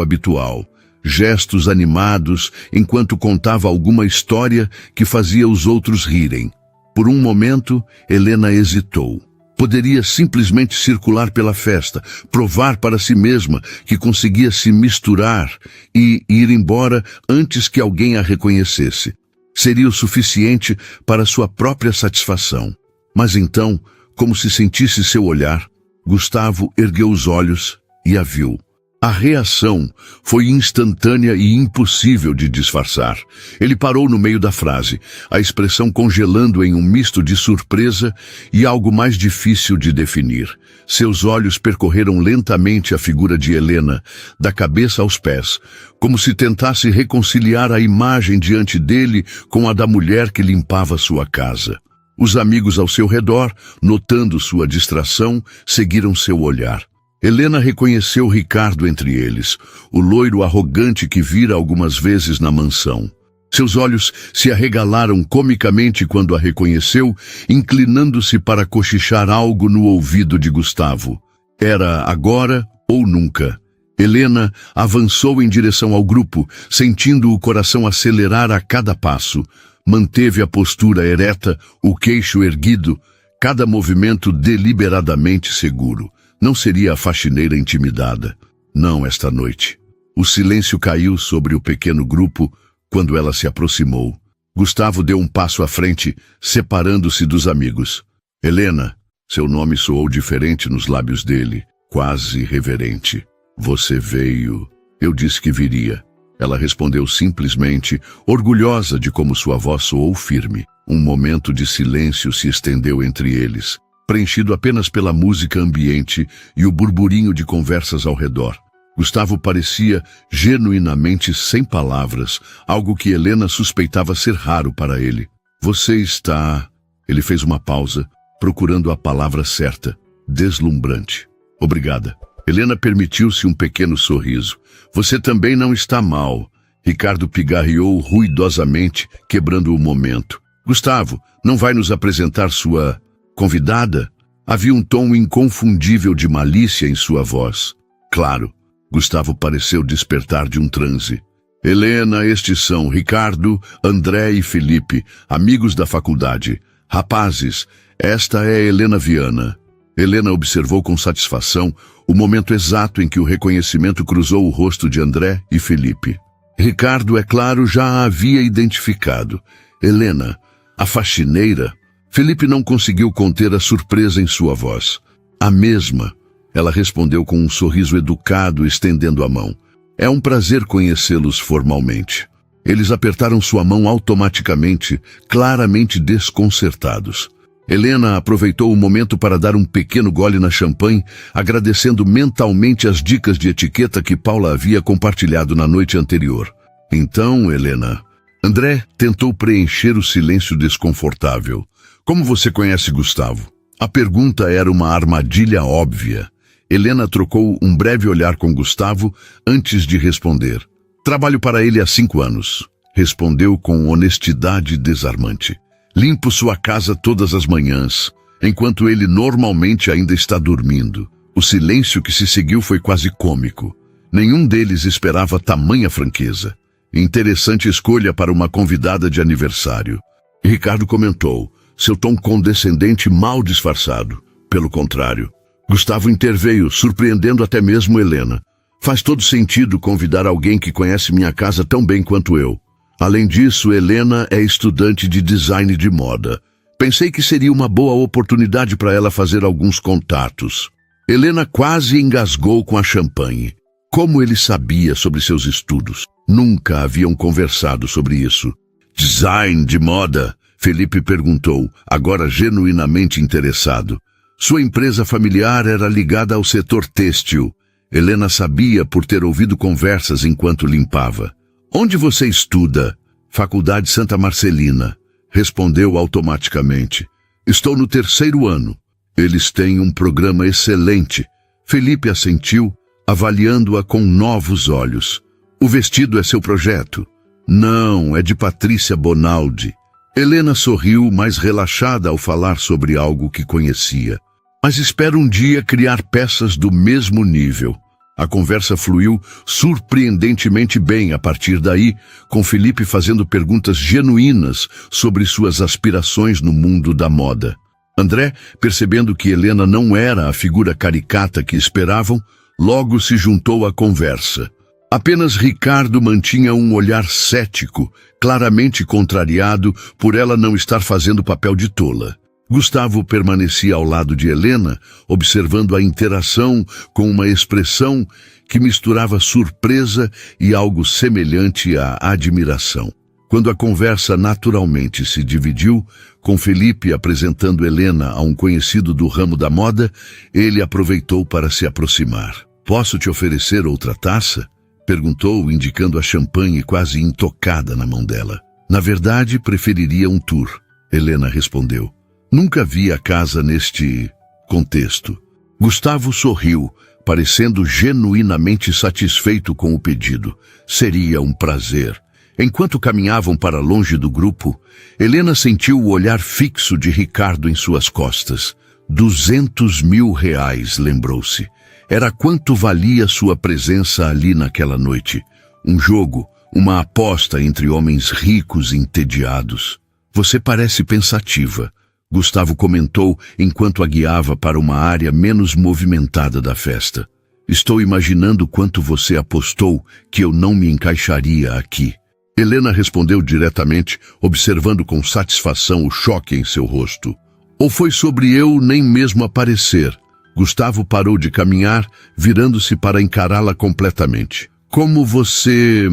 habitual. Gestos animados enquanto contava alguma história que fazia os outros rirem. Por um momento, Helena hesitou. Poderia simplesmente circular pela festa, provar para si mesma que conseguia se misturar e ir embora antes que alguém a reconhecesse. Seria o suficiente para sua própria satisfação. Mas então, como se sentisse seu olhar, Gustavo ergueu os olhos e a viu. A reação foi instantânea e impossível de disfarçar. Ele parou no meio da frase, a expressão congelando em um misto de surpresa e algo mais difícil de definir. Seus olhos percorreram lentamente a figura de Helena, da cabeça aos pés, como se tentasse reconciliar a imagem diante dele com a da mulher que limpava sua casa. Os amigos ao seu redor, notando sua distração, seguiram seu olhar. Helena reconheceu Ricardo entre eles, o loiro arrogante que vira algumas vezes na mansão. Seus olhos se arregalaram comicamente quando a reconheceu, inclinando-se para cochichar algo no ouvido de Gustavo. Era agora ou nunca. Helena avançou em direção ao grupo, sentindo o coração acelerar a cada passo. Manteve a postura ereta, o queixo erguido, cada movimento deliberadamente seguro. Não seria a faxineira intimidada. Não esta noite. O silêncio caiu sobre o pequeno grupo quando ela se aproximou. Gustavo deu um passo à frente, separando-se dos amigos. Helena, seu nome soou diferente nos lábios dele, quase reverente. Você veio. Eu disse que viria. Ela respondeu simplesmente, orgulhosa de como sua voz soou firme. Um momento de silêncio se estendeu entre eles, preenchido apenas pela música ambiente e o burburinho de conversas ao redor. Gustavo parecia genuinamente sem palavras, algo que Helena suspeitava ser raro para ele. Você está... Ele fez uma pausa, procurando a palavra certa. Deslumbrante. Obrigada. Helena permitiu-se um pequeno sorriso. Você também não está mal. Ricardo pigarreou ruidosamente, quebrando o momento. Gustavo, não vai nos apresentar sua... convidada? Havia um tom inconfundível de malícia em sua voz. Claro, Gustavo pareceu despertar de um transe. Helena, estes são Ricardo, André e Felipe, amigos da faculdade. Rapazes, esta é Helena Viana. Helena observou com satisfação o momento exato em que o reconhecimento cruzou o rosto de André e Felipe. Ricardo, é claro, já a havia identificado. Helena, a faxineira... Felipe não conseguiu conter a surpresa em sua voz. A mesma, ela respondeu com um sorriso educado, estendendo a mão. É um prazer conhecê-los formalmente. Eles apertaram sua mão automaticamente, claramente desconcertados. Helena aproveitou o momento para dar um pequeno gole na champanhe, agradecendo mentalmente as dicas de etiqueta que Paula havia compartilhado na noite anterior. Então, Helena... André tentou preencher o silêncio desconfortável. Como você conhece Gustavo? A pergunta era uma armadilha óbvia. Helena trocou um breve olhar com Gustavo antes de responder. Trabalho para ele há 5 anos, respondeu com honestidade desarmante. Limpo sua casa todas as manhãs, enquanto ele normalmente ainda está dormindo. O silêncio que se seguiu foi quase cômico. Nenhum deles esperava tamanha franqueza. Interessante escolha para uma convidada de aniversário. Ricardo comentou, seu tom condescendente mal disfarçado. Pelo contrário, Gustavo interveio, surpreendendo até mesmo Helena. Faz todo sentido convidar alguém que conhece minha casa tão bem quanto eu. Além disso, Helena é estudante de design de moda. Pensei que seria uma boa oportunidade para ela fazer alguns contatos. Helena quase engasgou com a champanhe. Como ele sabia sobre seus estudos? Nunca haviam conversado sobre isso. Design de moda? Felipe perguntou, agora genuinamente interessado. Sua empresa familiar era ligada ao setor têxtil. Helena sabia por ter ouvido conversas enquanto limpava. Onde você estuda? Faculdade Santa Marcelina. Respondeu automaticamente. Estou no 3º ano. Eles têm um programa excelente. Felipe assentiu, avaliando-a com novos olhos. O vestido é seu projeto? Não, é de Patrícia Bonaldi. Helena sorriu, mais relaxada ao falar sobre algo que conhecia. Mas espero um dia criar peças do mesmo nível. A conversa fluiu surpreendentemente bem a partir daí, com Felipe fazendo perguntas genuínas sobre suas aspirações no mundo da moda. André, percebendo que Helena não era a figura caricata que esperavam, logo se juntou à conversa. Apenas Ricardo mantinha um olhar cético, claramente contrariado por ela não estar fazendo papel de tola. Gustavo permanecia ao lado de Helena, observando a interação com uma expressão que misturava surpresa e algo semelhante à admiração. Quando a conversa naturalmente se dividiu, com Felipe apresentando Helena a um conhecido do ramo da moda, ele aproveitou para se aproximar. Posso te oferecer outra taça? Perguntou, indicando a champanhe quase intocada na mão dela. Na verdade, preferiria um tour, Helena respondeu. Nunca vi a casa neste contexto. Gustavo sorriu, parecendo genuinamente satisfeito com o pedido. Seria um prazer. Enquanto caminhavam para longe do grupo, Helena sentiu o olhar fixo de Ricardo em suas costas. 200 mil reais, lembrou-se. Era quanto valia sua presença ali naquela noite. Um jogo, uma aposta entre homens ricos e entediados. Você parece pensativa, Gustavo comentou enquanto a guiava para uma área menos movimentada da festa. Estou imaginando quanto você apostou que eu não me encaixaria aqui. Helena respondeu diretamente, observando com satisfação o choque em seu rosto. Ou foi sobre eu nem mesmo aparecer? Gustavo parou de caminhar, virando-se para encará-la completamente. Como você...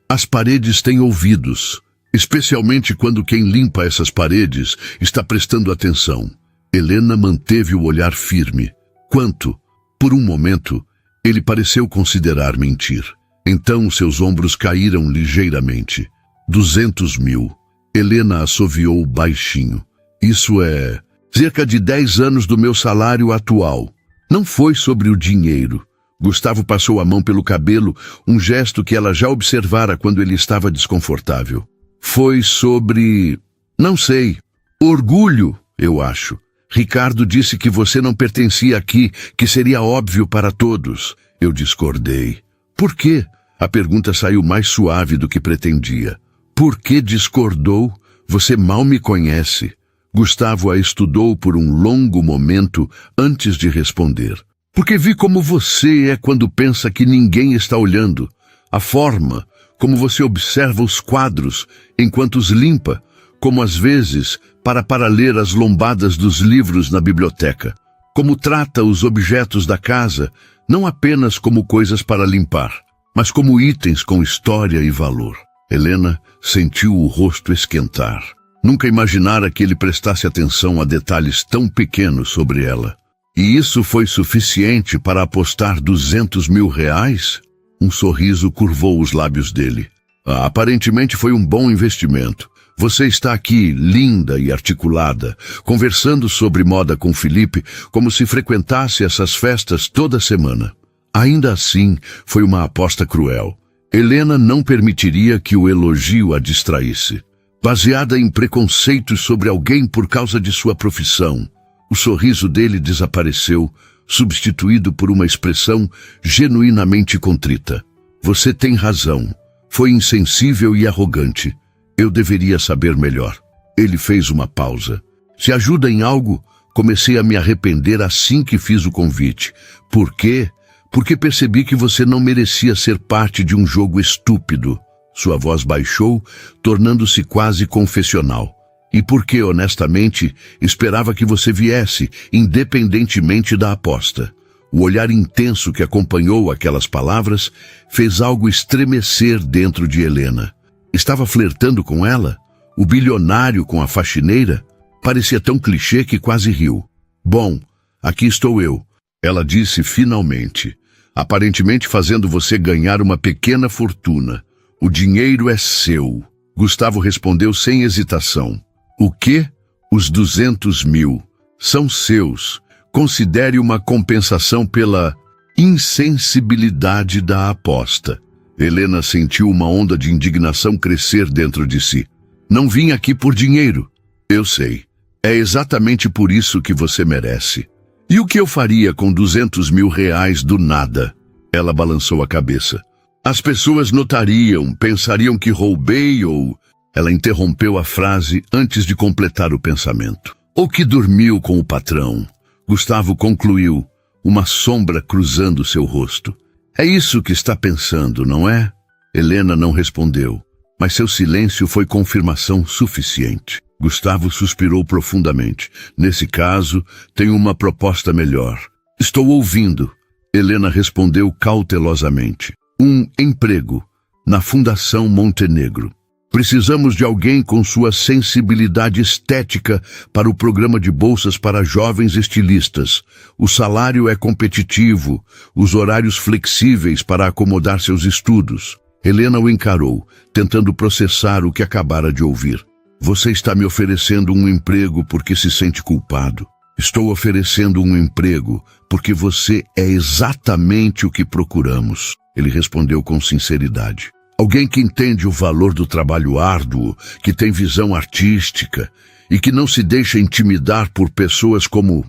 As paredes têm ouvidos, especialmente quando quem limpa essas paredes está prestando atenção. Helena manteve o olhar firme. Quanto? Por um momento, ele pareceu considerar mentir. Então seus ombros caíram ligeiramente. 200 mil. Helena assoviou baixinho. Isso é... cerca de 10 anos do meu salário atual. Não foi sobre o dinheiro. Gustavo passou a mão pelo cabelo, um gesto que ela já observara quando ele estava desconfortável. Foi sobre... não sei. Orgulho, eu acho. Ricardo disse que você não pertencia aqui, que seria óbvio para todos. Eu discordei. Por quê? A pergunta saiu mais suave do que pretendia. Por que discordou? Você mal me conhece. Gustavo a estudou por um longo momento antes de responder. Porque vi como você é quando pensa que ninguém está olhando. A forma, como você observa os quadros enquanto os limpa, como às vezes para ler as lombadas dos livros na biblioteca. Como trata os objetos da casa, não apenas como coisas para limpar, mas como itens com história e valor. Helena sentiu o rosto esquentar. Nunca imaginara que ele prestasse atenção a detalhes tão pequenos sobre ela. E isso foi suficiente para apostar 200 mil reais? Um sorriso curvou os lábios dele. Aparentemente foi um bom investimento. Você está aqui, linda e articulada, conversando sobre moda com Felipe como se frequentasse essas festas toda semana. Ainda assim, foi uma aposta cruel. Helena não permitiria que o elogio a distraísse. Baseada em preconceitos sobre alguém por causa de sua profissão, o sorriso dele desapareceu, substituído por uma expressão genuinamente contrita. Você tem razão. Foi insensível e arrogante. Eu deveria saber melhor. Ele fez uma pausa. Se ajuda em algo, comecei a me arrepender assim que fiz o convite. Por quê? Porque percebi que você não merecia ser parte de um jogo estúpido. Sua voz baixou, tornando-se quase confessional. E porque, honestamente, esperava que você viesse, independentemente da aposta. O olhar intenso que acompanhou aquelas palavras fez algo estremecer dentro de Helena. Estava flertando com ela? O bilionário com a faxineira? Parecia tão clichê que quase riu. Bom, aqui estou eu, ela disse finalmente, aparentemente fazendo você ganhar uma pequena fortuna. O dinheiro é seu. Gustavo respondeu sem hesitação. O quê? Os 200 mil. São seus. Considere uma compensação pela insensibilidade da aposta. Helena sentiu uma onda de indignação crescer dentro de si. Não vim aqui por dinheiro. Eu sei. É exatamente por isso que você merece. E o que eu faria com 200 mil reais do nada? Ela balançou a cabeça. As pessoas notariam, pensariam que roubei ou... Ela interrompeu a frase antes de completar o pensamento. Ou que dormiu com o patrão. Gustavo concluiu, uma sombra cruzando seu rosto. É isso que está pensando, não é? Helena não respondeu, mas seu silêncio foi confirmação suficiente. Gustavo suspirou profundamente. Nesse caso, tenho uma proposta melhor. Estou ouvindo. Helena respondeu cautelosamente. Um emprego na Fundação Montenegro. Precisamos de alguém com sua sensibilidade estética para o programa de bolsas para jovens estilistas. O salário é competitivo, os horários flexíveis para acomodar seus estudos. Helena o encarou, tentando processar o que acabara de ouvir. Você está me oferecendo um emprego porque se sente culpado. Estou oferecendo um emprego porque você é exatamente o que procuramos. Ele respondeu com sinceridade. Alguém que entende o valor do trabalho árduo, que tem visão artística e que não se deixa intimidar por pessoas como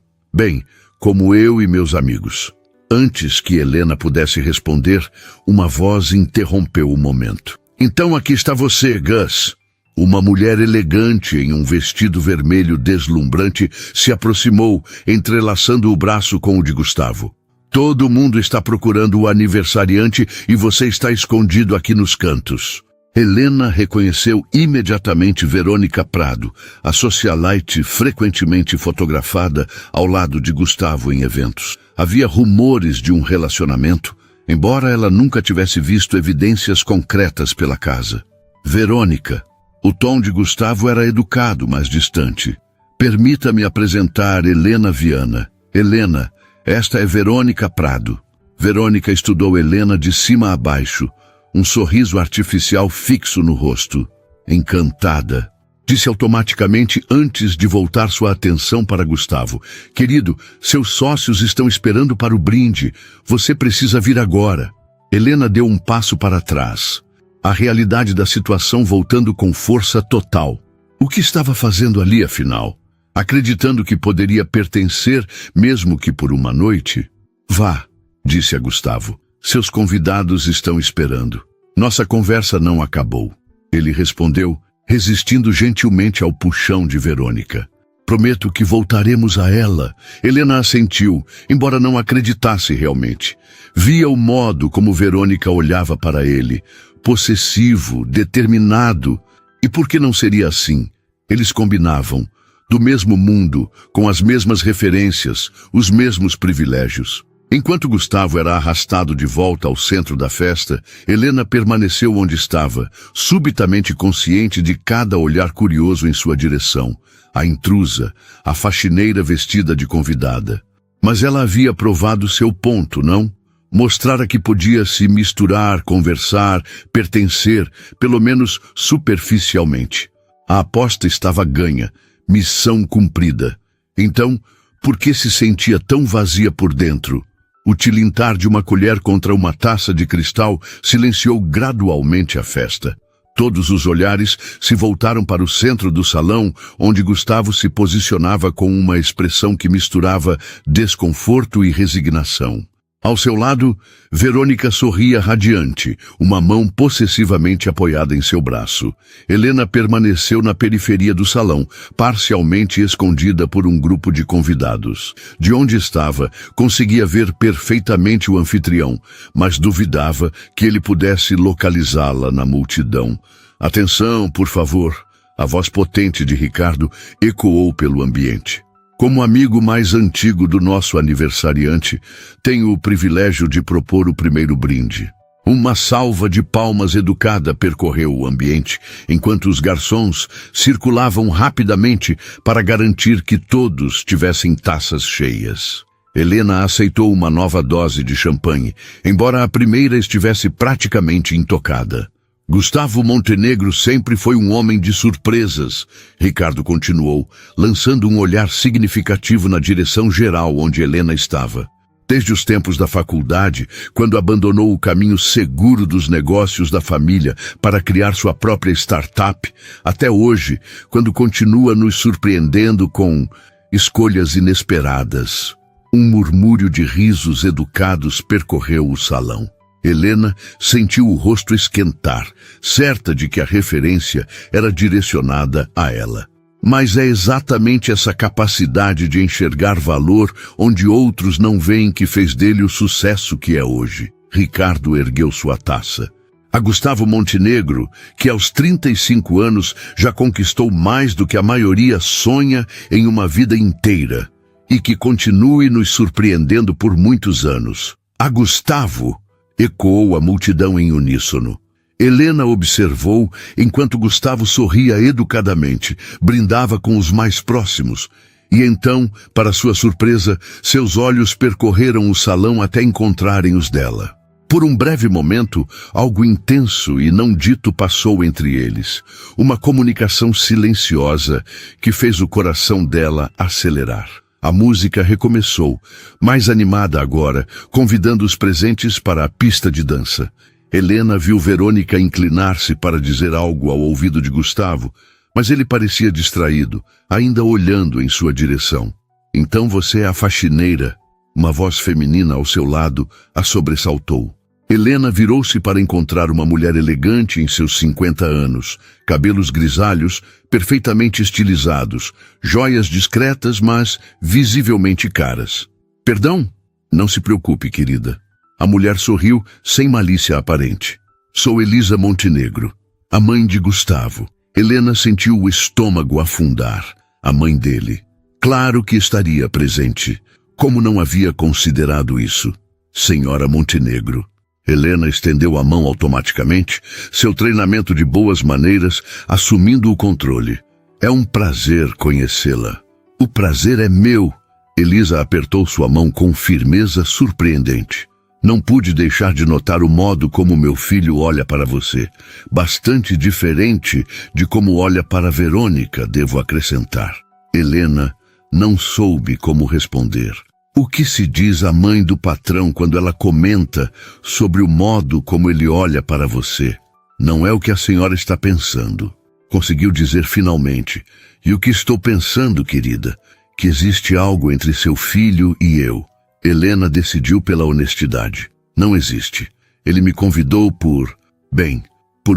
eu e meus amigos. Antes que Helena pudesse responder, uma voz interrompeu o momento. Então aqui está você, Gus. Uma mulher elegante em um vestido vermelho deslumbrante se aproximou, entrelaçando o braço com o de Gustavo. Todo mundo está procurando o aniversariante e você está escondido aqui nos cantos. Helena reconheceu imediatamente Verônica Prado, a socialite frequentemente fotografada ao lado de Gustavo em eventos. Havia rumores de um relacionamento, embora ela nunca tivesse visto evidências concretas pela casa. Verônica. O tom de Gustavo era educado, mas distante. Permita-me apresentar Helena Viana. Helena, esta é Verônica Prado. Verônica estudou Helena de cima a baixo, um sorriso artificial fixo no rosto. Encantada. Disse automaticamente antes de voltar sua atenção para Gustavo. Querido, seus sócios estão esperando para o brinde. Você precisa vir agora. Helena deu um passo para trás. A realidade da situação voltando com força total. O que estava fazendo ali, afinal? Acreditando que poderia pertencer, mesmo que por uma noite? Vá, disse a Gustavo. Seus convidados estão esperando. Nossa conversa não acabou. Ele respondeu, resistindo gentilmente ao puxão de Verônica. Prometo que voltaremos a ela. Helena assentiu, embora não acreditasse realmente. Via o modo como Verônica olhava para ele, possessivo, determinado. E por que não seria assim? Eles combinavam, do mesmo mundo, com as mesmas referências, os mesmos privilégios. Enquanto Gustavo era arrastado de volta ao centro da festa, Helena permaneceu onde estava, subitamente consciente de cada olhar curioso em sua direção. A intrusa, a faxineira vestida de convidada. Mas ela havia provado seu ponto, não? Mostrara que podia se misturar, conversar, pertencer, pelo menos superficialmente. A aposta estava ganha, missão cumprida. Então, por que se sentia tão vazia por dentro? O tilintar de uma colher contra uma taça de cristal silenciou gradualmente a festa. Todos os olhares se voltaram para o centro do salão, onde Gustavo se posicionava com uma expressão que misturava desconforto e resignação. Ao seu lado, Verônica sorria radiante, uma mão possessivamente apoiada em seu braço. Helena permaneceu na periferia do salão, parcialmente escondida por um grupo de convidados. De onde estava, conseguia ver perfeitamente o anfitrião, mas duvidava que ele pudesse localizá-la na multidão. "Atenção, por favor!" A voz potente de Ricardo ecoou pelo ambiente. Como amigo mais antigo do nosso aniversariante, tenho o privilégio de propor o primeiro brinde. Uma salva de palmas educada percorreu o ambiente, enquanto os garçons circulavam rapidamente para garantir que todos tivessem taças cheias. Helena aceitou uma nova dose de champanhe, embora a primeira estivesse praticamente intocada. "Gustavo Montenegro sempre foi um homem de surpresas", Ricardo continuou, lançando um olhar significativo na direção geral onde Helena estava. Desde os tempos da faculdade, quando abandonou o caminho seguro dos negócios da família para criar sua própria startup, até hoje, quando continua nos surpreendendo com escolhas inesperadas. Um murmúrio de risos educados percorreu o salão. Helena sentiu o rosto esquentar, certa de que a referência era direcionada a ela. Mas é exatamente essa capacidade de enxergar valor onde outros não veem que fez dele o sucesso que é hoje. Ricardo ergueu sua taça. A Gustavo Montenegro, que aos 35 anos já conquistou mais do que a maioria sonha em uma vida inteira, e que continue nos surpreendendo por muitos anos. A Gustavo! Ecoou a multidão em uníssono. Helena observou enquanto Gustavo sorria educadamente, brindava com os mais próximos. E então, para sua surpresa, seus olhos percorreram o salão até encontrarem os dela. Por um breve momento, algo intenso e não dito passou entre eles. Uma comunicação silenciosa que fez o coração dela acelerar. A música recomeçou, mais animada agora, convidando os presentes para a pista de dança. Helena viu Verônica inclinar-se para dizer algo ao ouvido de Gustavo, mas ele parecia distraído, ainda olhando em sua direção. "Então você é a faxineira." Uma voz feminina ao seu lado a sobressaltou. Helena virou-se para encontrar uma mulher elegante em seus 50 anos, cabelos grisalhos, perfeitamente estilizados, joias discretas, mas visivelmente caras. "Perdão?" "Não se preocupe, querida." A mulher sorriu sem malícia aparente. "Sou Elisa Montenegro, a mãe de Gustavo." Helena sentiu o estômago afundar. A mãe dele. Claro que estaria presente. Como não havia considerado isso? "Senhora Montenegro." Helena estendeu a mão automaticamente, seu treinamento de boas maneiras assumindo o controle. "É um prazer conhecê-la." "O prazer é meu." Elisa apertou sua mão com firmeza surpreendente. "Não pude deixar de notar o modo como meu filho olha para você. Bastante diferente de como olha para Verônica, devo acrescentar." Helena não soube como responder. O que se diz à mãe do patrão quando ela comenta sobre o modo como ele olha para você? "Não é o que a senhora está pensando." Conseguiu dizer finalmente. "E o que estou pensando, querida? Que existe algo entre seu filho e eu." Helena decidiu pela honestidade. "Não existe. Ele me convidou por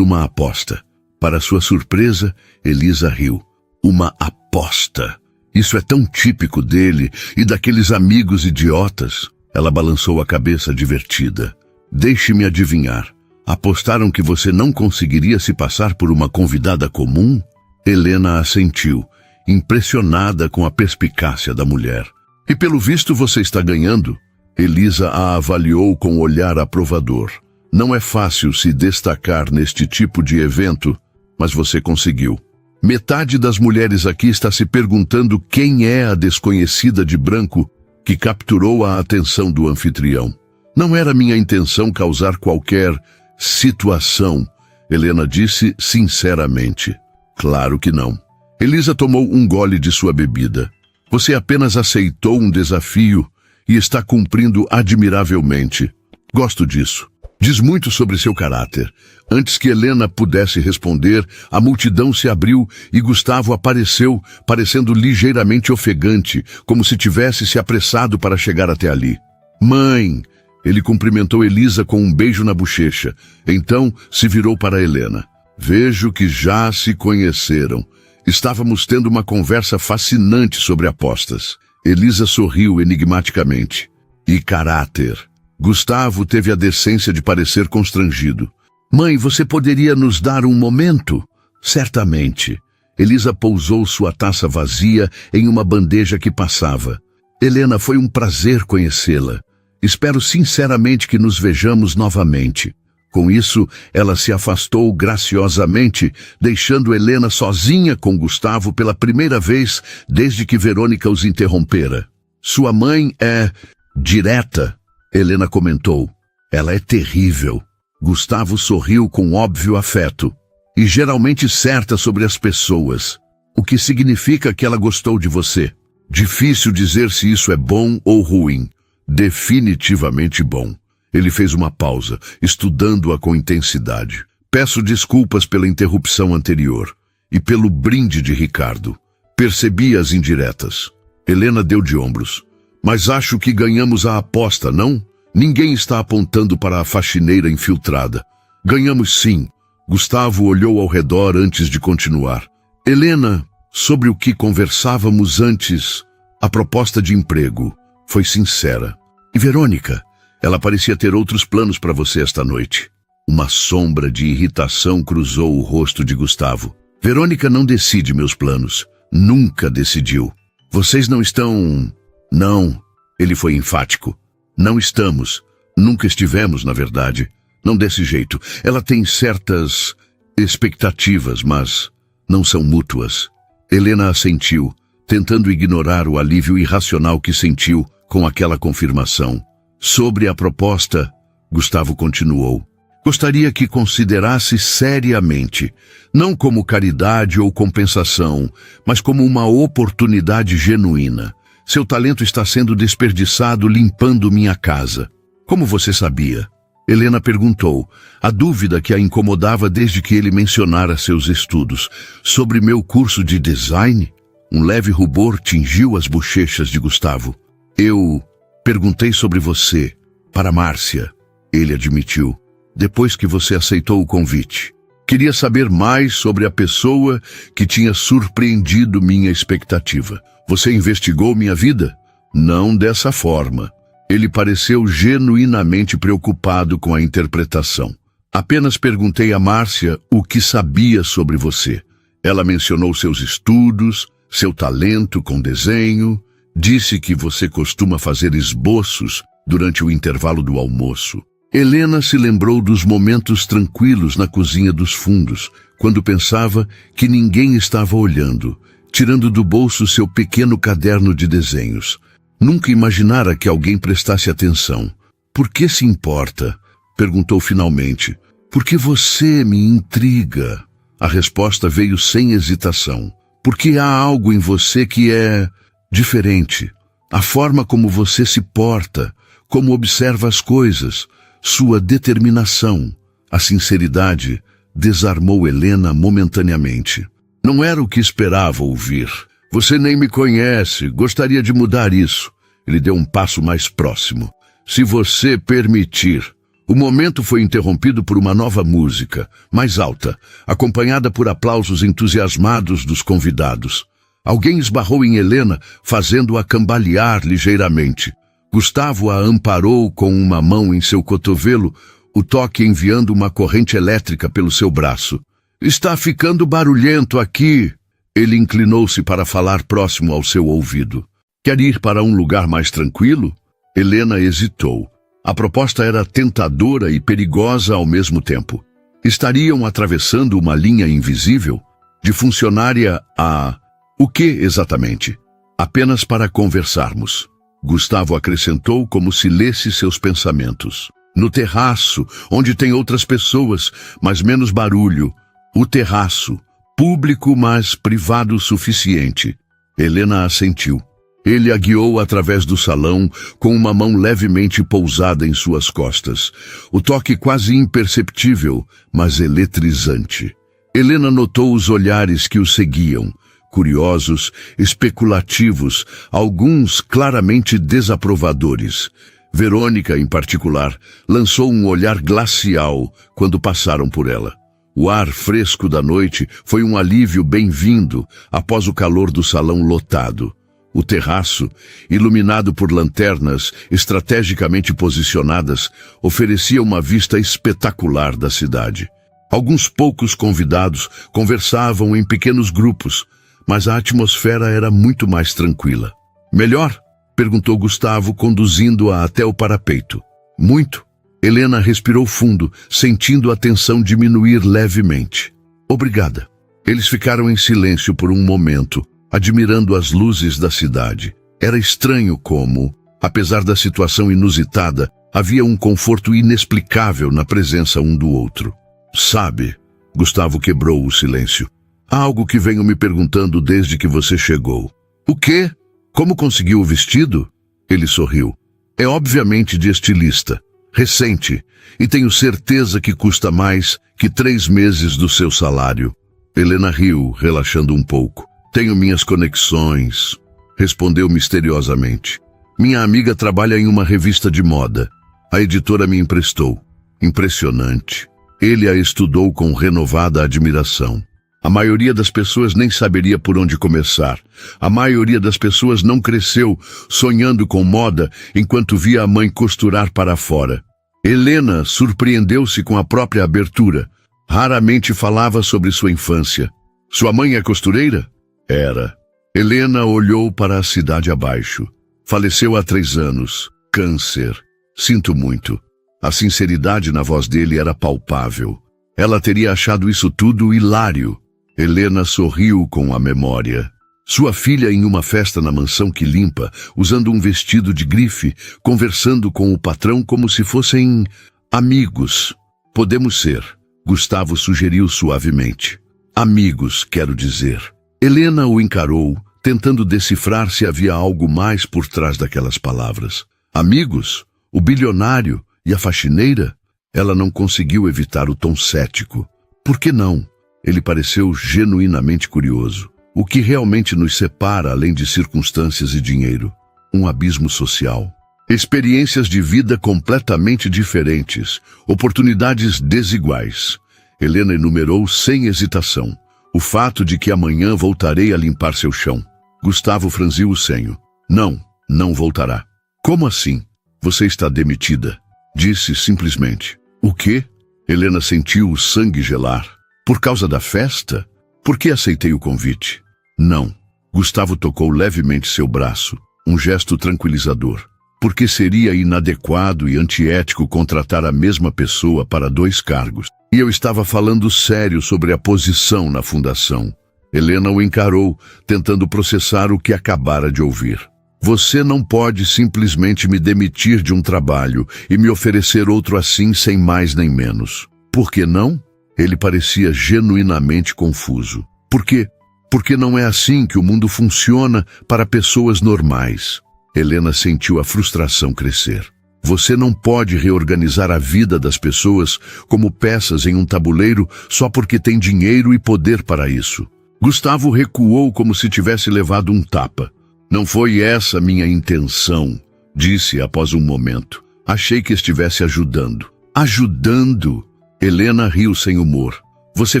uma aposta." Para sua surpresa, Elisa riu. "Uma aposta? Isso é tão típico dele e daqueles amigos idiotas." Ela balançou a cabeça divertida. "Deixe-me adivinhar. Apostaram que você não conseguiria se passar por uma convidada comum?" Helena assentiu, impressionada com a perspicácia da mulher. "E pelo visto você está ganhando." Elisa a avaliou com olhar aprovador. "Não é fácil se destacar neste tipo de evento, mas você conseguiu." Metade das mulheres aqui está se perguntando quem é a desconhecida de branco que capturou a atenção do anfitrião. "Não era minha intenção causar qualquer situação", Helena disse sinceramente. Claro que não. Elisa tomou um gole de sua bebida. Você apenas aceitou um desafio e está cumprindo admiravelmente. Gosto disso. Diz muito sobre seu caráter. Antes que Helena pudesse responder, a multidão se abriu e Gustavo apareceu, parecendo ligeiramente ofegante, como se tivesse se apressado para chegar até ali. Mãe! Ele cumprimentou Elisa com um beijo na bochecha. Então se virou para Helena. Vejo que já se conheceram. Estávamos tendo uma conversa fascinante sobre apostas. Elisa sorriu enigmaticamente. E caráter. Gustavo teve a decência de parecer constrangido. Mãe, você poderia nos dar um momento? Certamente. Elisa pousou sua taça vazia em uma bandeja que passava. Helena, foi um prazer conhecê-la. Espero sinceramente que nos vejamos novamente. Com isso, ela se afastou graciosamente, deixando Helena sozinha com Gustavo pela primeira vez desde que Verônica os interrompera. Sua mãe é direta, Helena comentou. Ela é terrível. Gustavo sorriu com óbvio afeto. E geralmente certa sobre as pessoas. O que significa que ela gostou de você. Difícil dizer se isso é bom ou ruim. Definitivamente bom. Ele fez uma pausa, estudando-a com intensidade. Peço desculpas pela interrupção anterior. E pelo brinde de Ricardo. Percebi as indiretas. Helena deu de ombros. Mas acho que ganhamos a aposta, não? Ninguém está apontando para a faxineira infiltrada. Ganhamos sim. Gustavo olhou ao redor antes de continuar. Helena, sobre o que conversávamos antes, a proposta de emprego, foi sincera. E Verônica, ela parecia ter outros planos para você esta noite. Uma sombra de irritação cruzou o rosto de Gustavo. Verônica não decide meus planos. Nunca decidiu. Vocês não estão... Não, ele foi enfático. Não estamos. Nunca estivemos, na verdade. Não desse jeito. Ela tem certas expectativas, mas não são mútuas. Helena assentiu, tentando ignorar o alívio irracional que sentiu com aquela confirmação. Sobre a proposta, Gustavo continuou. Gostaria que considerasse seriamente, não como caridade ou compensação, mas como uma oportunidade genuína. Seu talento está sendo desperdiçado limpando minha casa. Como você sabia? Helena perguntou, a dúvida que a incomodava desde que ele mencionara seus estudos. Sobre meu curso de design? Um leve rubor tingiu as bochechas de Gustavo. Eu perguntei sobre você, para Márcia, ele admitiu, depois que você aceitou o convite. Queria saber mais sobre a pessoa que tinha surpreendido minha expectativa. Você investigou minha vida? Não dessa forma. Ele pareceu genuinamente preocupado com a interpretação. Apenas perguntei a Márcia o que sabia sobre você. Ela mencionou seus estudos, seu talento com desenho, disse que você costuma fazer esboços durante o intervalo do almoço. Helena se lembrou dos momentos tranquilos na cozinha dos fundos, quando pensava que ninguém estava olhando, tirando do bolso seu pequeno caderno de desenhos. Nunca imaginara que alguém prestasse atenção. Por que se importa? Perguntou finalmente. Porque você me intriga. A resposta veio sem hesitação. Porque há algo em você que é diferente. A forma como você se porta, como observa as coisas, sua determinação. A sinceridade desarmou Helena momentaneamente. Não era o que esperava ouvir. Você nem me conhece, gostaria de mudar isso. Ele deu um passo mais próximo. Se você permitir. O momento foi interrompido por uma nova música, mais alta, acompanhada por aplausos entusiasmados dos convidados. Alguém esbarrou em Helena, fazendo-a cambalear ligeiramente. Gustavo a amparou com uma mão em seu cotovelo, o toque enviando uma corrente elétrica pelo seu braço. Está ficando barulhento aqui. Ele inclinou-se para falar próximo ao seu ouvido. Quer ir para um lugar mais tranquilo? Helena hesitou. A proposta era tentadora e perigosa ao mesmo tempo. Estariam atravessando uma linha invisível? De funcionária a... O que exatamente? Apenas para conversarmos. Gustavo acrescentou como se lesse seus pensamentos. No terraço, onde tem outras pessoas, mas menos barulho. O terraço. Público, mas privado o suficiente. Helena assentiu. Ele a guiou através do salão, com uma mão levemente pousada em suas costas. O toque quase imperceptível, mas eletrizante. Helena notou os olhares que o seguiam, curiosos, especulativos, alguns claramente desaprovadores. Verônica, em particular, lançou um olhar glacial quando passaram por ela. O ar fresco da noite foi um alívio bem-vindo após o calor do salão lotado. O terraço, iluminado por lanternas estrategicamente posicionadas, oferecia uma vista espetacular da cidade. Alguns poucos convidados conversavam em pequenos grupos, mas a atmosfera era muito mais tranquila. Melhor? Perguntou Gustavo, conduzindo-a até o parapeito. Muito. Helena respirou fundo, sentindo a tensão diminuir levemente. Obrigada. Eles ficaram em silêncio por um momento, admirando as luzes da cidade. Era estranho como, apesar da situação inusitada, havia um conforto inexplicável na presença um do outro. Sabe, Gustavo quebrou o silêncio. Há algo que venho me perguntando desde que você chegou. O quê? Como conseguiu o vestido? Ele sorriu. É obviamente de estilista. Recente, e tenho certeza que custa mais que 3 meses do seu salário. Helena riu, relaxando um pouco. Tenho minhas conexões, respondeu misteriosamente. Minha amiga trabalha em uma revista de moda. A editora me emprestou. Impressionante. Ele a estudou com renovada admiração. A maioria das pessoas nem saberia por onde começar. A maioria das pessoas não cresceu sonhando com moda enquanto via a mãe costurar para fora. Helena surpreendeu-se com a própria abertura. Raramente falava sobre sua infância. Sua mãe é costureira? Era. Helena olhou para a cidade abaixo. Faleceu há 3 anos. Câncer. Sinto muito. A sinceridade na voz dele era palpável. Ela teria achado isso tudo hilário. Helena sorriu com a memória. Sua filha em uma festa na mansão que limpa, usando um vestido de grife, conversando com o patrão como se fossem amigos. Podemos ser, Gustavo sugeriu suavemente. Amigos, quero dizer. Helena o encarou, tentando decifrar se havia algo mais por trás daquelas palavras. Amigos? O bilionário e a faxineira? Ela não conseguiu evitar o tom cético. Por que não? Ele pareceu genuinamente curioso. O que realmente nos separa, além de circunstâncias e dinheiro? Um abismo social. Experiências de vida completamente diferentes. Oportunidades desiguais. Helena enumerou sem hesitação. O fato de que amanhã voltarei a limpar seu chão. Gustavo franziu o senho. Não, não voltará. Como assim? Você está demitida. Disse simplesmente. O quê? Helena sentiu o sangue gelar. Por causa da festa? Por que aceitei o convite? Não. Gustavo tocou levemente seu braço, um gesto tranquilizador. Porque seria inadequado e antiético contratar a mesma pessoa para 2 cargos. E eu estava falando sério sobre a posição na fundação. Helena o encarou, tentando processar o que acabara de ouvir. Você não pode simplesmente me demitir de um trabalho e me oferecer outro assim sem mais nem menos. Por que não? Ele parecia genuinamente confuso. Por quê? Porque não é assim que o mundo funciona para pessoas normais. Helena sentiu a frustração crescer. Você não pode reorganizar a vida das pessoas como peças em um tabuleiro só porque tem dinheiro e poder para isso. Gustavo recuou como se tivesse levado um tapa. Não foi essa minha intenção, disse após um momento. Achei que estivesse ajudando. Ajudando? Helena riu sem humor. Você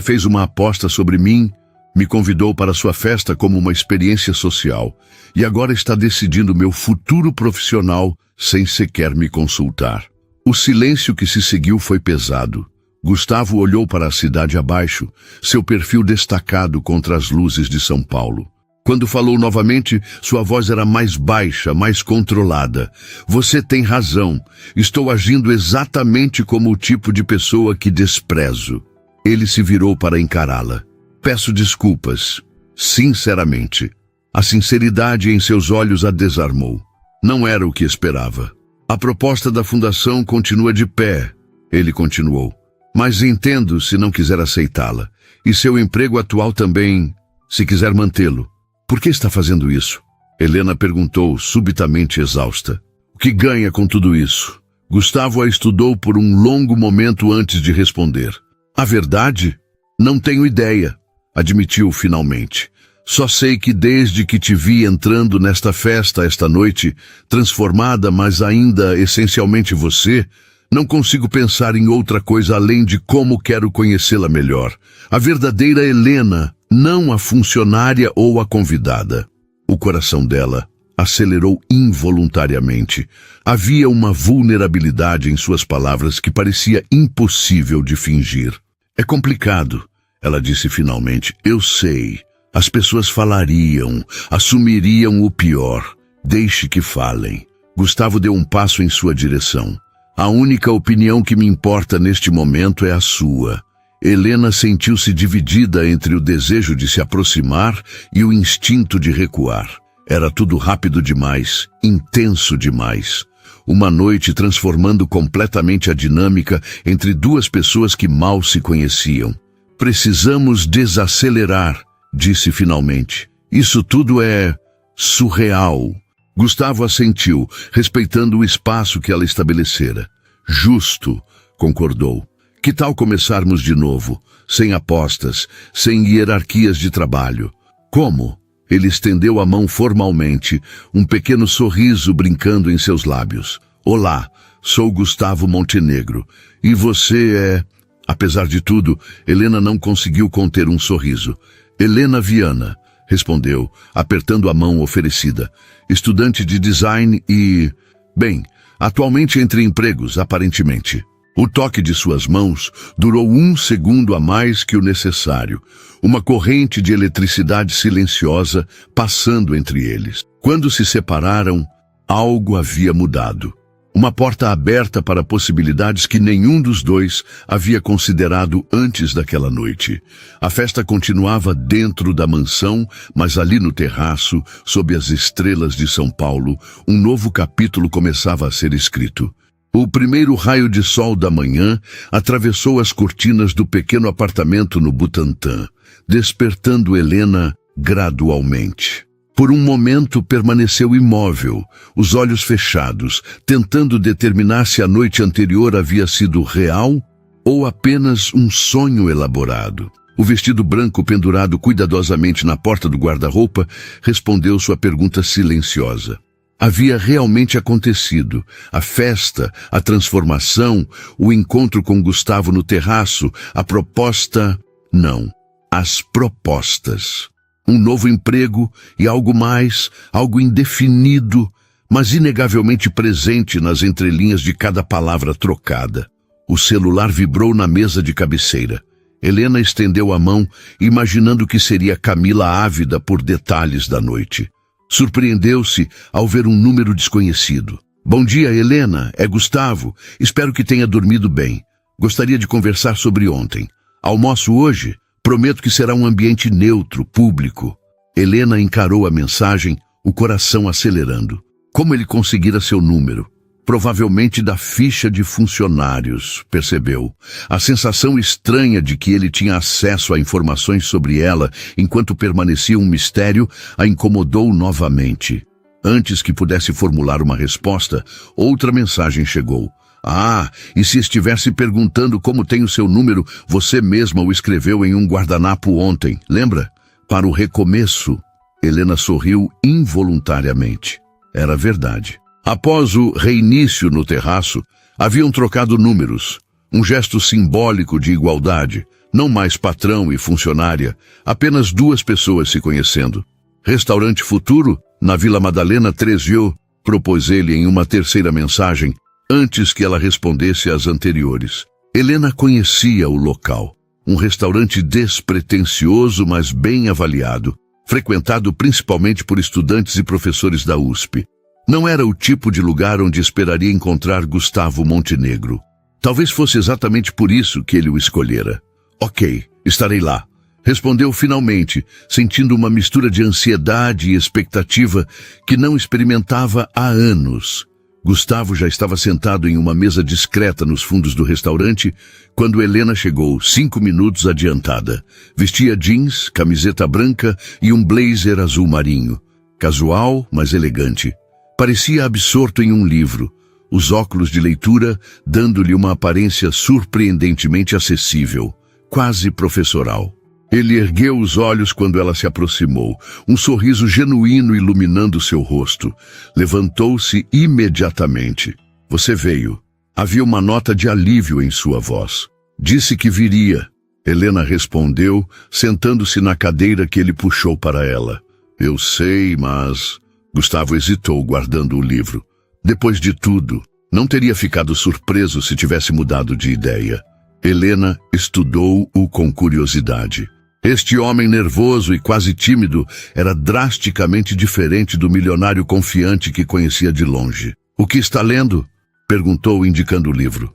fez uma aposta sobre mim, me convidou para sua festa como uma experiência social e agora está decidindo meu futuro profissional sem sequer me consultar. O silêncio que se seguiu foi pesado. Gustavo olhou para a cidade abaixo, seu perfil destacado contra as luzes de São Paulo. Quando falou novamente, sua voz era mais baixa, mais controlada. Você tem razão. Estou agindo exatamente como o tipo de pessoa que desprezo. Ele se virou para encará-la. Peço desculpas. Sinceramente. A sinceridade em seus olhos a desarmou. Não era o que esperava. A proposta da fundação continua de pé. Ele continuou. Mas entendo se não quiser aceitá-la. E seu emprego atual também, se quiser mantê-lo. Por que está fazendo isso? Helena perguntou, subitamente exausta. O que ganha com tudo isso? Gustavo a estudou por um longo momento antes de responder. A verdade? Não tenho ideia, admitiu finalmente. Só sei que desde que te vi entrando nesta festa esta noite, transformada, mas ainda essencialmente você, não consigo pensar em outra coisa além de como quero conhecê-la melhor. A verdadeira Helena, não a funcionária ou a convidada. O coração dela acelerou involuntariamente. Havia uma vulnerabilidade em suas palavras que parecia impossível de fingir. É complicado, ela disse finalmente. Eu sei. As pessoas falariam, assumiriam o pior. Deixe que falem. Gustavo deu um passo em sua direção. A única opinião que me importa neste momento é a sua. Helena sentiu-se dividida entre o desejo de se aproximar e o instinto de recuar. Era tudo rápido demais, intenso demais. Uma noite transformando completamente a dinâmica entre duas pessoas que mal se conheciam. Precisamos desacelerar, disse finalmente. Isso tudo é surreal. Gustavo assentiu, respeitando o espaço que ela estabelecera. Justo, concordou. Que tal começarmos de novo, sem apostas, sem hierarquias de trabalho? Como? Ele estendeu a mão formalmente, um pequeno sorriso brincando em seus lábios. Olá, sou Gustavo Montenegro. E você é... Apesar de tudo, Helena não conseguiu conter um sorriso. Helena Viana, respondeu, apertando a mão oferecida. Estudante de design e... Bem, atualmente entre empregos, aparentemente. O toque de suas mãos durou 1 segundo a mais que o necessário. Uma corrente de eletricidade silenciosa passando entre eles. Quando se separaram, algo havia mudado. Uma porta aberta para possibilidades que nenhum dos dois havia considerado antes daquela noite. A festa continuava dentro da mansão, mas ali no terraço, sob as estrelas de São Paulo, um novo capítulo começava a ser escrito. O primeiro raio de sol da manhã atravessou as cortinas do pequeno apartamento no Butantã, despertando Helena gradualmente. Por um momento permaneceu imóvel, os olhos fechados, tentando determinar se a noite anterior havia sido real ou apenas um sonho elaborado. O vestido branco pendurado cuidadosamente na porta do guarda-roupa respondeu sua pergunta silenciosa. Havia realmente acontecido. A festa, a transformação, o encontro com Gustavo no terraço, a proposta... Não, as propostas. Um novo emprego e algo mais, algo indefinido, mas inegavelmente presente nas entrelinhas de cada palavra trocada. O celular vibrou na mesa de cabeceira. Helena estendeu a mão, imaginando que seria Camila ávida por detalhes da noite. Surpreendeu-se ao ver um número desconhecido. Bom dia, Helena, é Gustavo. Espero que tenha dormido bem. Gostaria de conversar sobre ontem. Almoço hoje? Prometo que será um ambiente neutro, público. Helena encarou a mensagem, o coração acelerando. Como ele conseguira seu número? Provavelmente da ficha de funcionários, percebeu. A sensação estranha de que ele tinha acesso a informações sobre ela enquanto permanecia um mistério a incomodou novamente. Antes que pudesse formular uma resposta, outra mensagem chegou. Ah, e se estivesse perguntando como tem o seu número, você mesma o escreveu em um guardanapo ontem, lembra? Para o recomeço. Helena sorriu involuntariamente. Era verdade. Após o reinício no terraço, haviam trocado números, um gesto simbólico de igualdade, não mais patrão e funcionária, apenas duas pessoas se conhecendo. Restaurante Futuro, na Vila Madalena 13, propôs ele em uma terceira mensagem, antes que ela respondesse às anteriores. Helena conhecia o local, um restaurante despretensioso, mas bem avaliado, frequentado principalmente por estudantes e professores da USP. Não era o tipo de lugar onde esperaria encontrar Gustavo Montenegro. Talvez fosse exatamente por isso que ele o escolhera. Ok, estarei lá. Respondeu finalmente, sentindo uma mistura de ansiedade e expectativa que não experimentava há anos. Gustavo já estava sentado em uma mesa discreta nos fundos do restaurante quando Helena chegou 5 minutos adiantada. Vestia jeans, camiseta branca e um blazer azul marinho. Casual, mas elegante. Parecia absorto em um livro, os óculos de leitura dando-lhe uma aparência surpreendentemente acessível, quase professoral. Ele ergueu os olhos quando ela se aproximou, um sorriso genuíno iluminando seu rosto. Levantou-se imediatamente. Você veio. Havia uma nota de alívio em sua voz. Disse que viria. Helena respondeu, sentando-se na cadeira que ele puxou para ela. Eu sei, mas... Gustavo hesitou, guardando o livro. Depois de tudo, não teria ficado surpreso se tivesse mudado de ideia. Helena estudou-o com curiosidade. Este homem nervoso e quase tímido era drasticamente diferente do milionário confiante que conhecia de longe. O que está lendo? Perguntou, indicando o livro.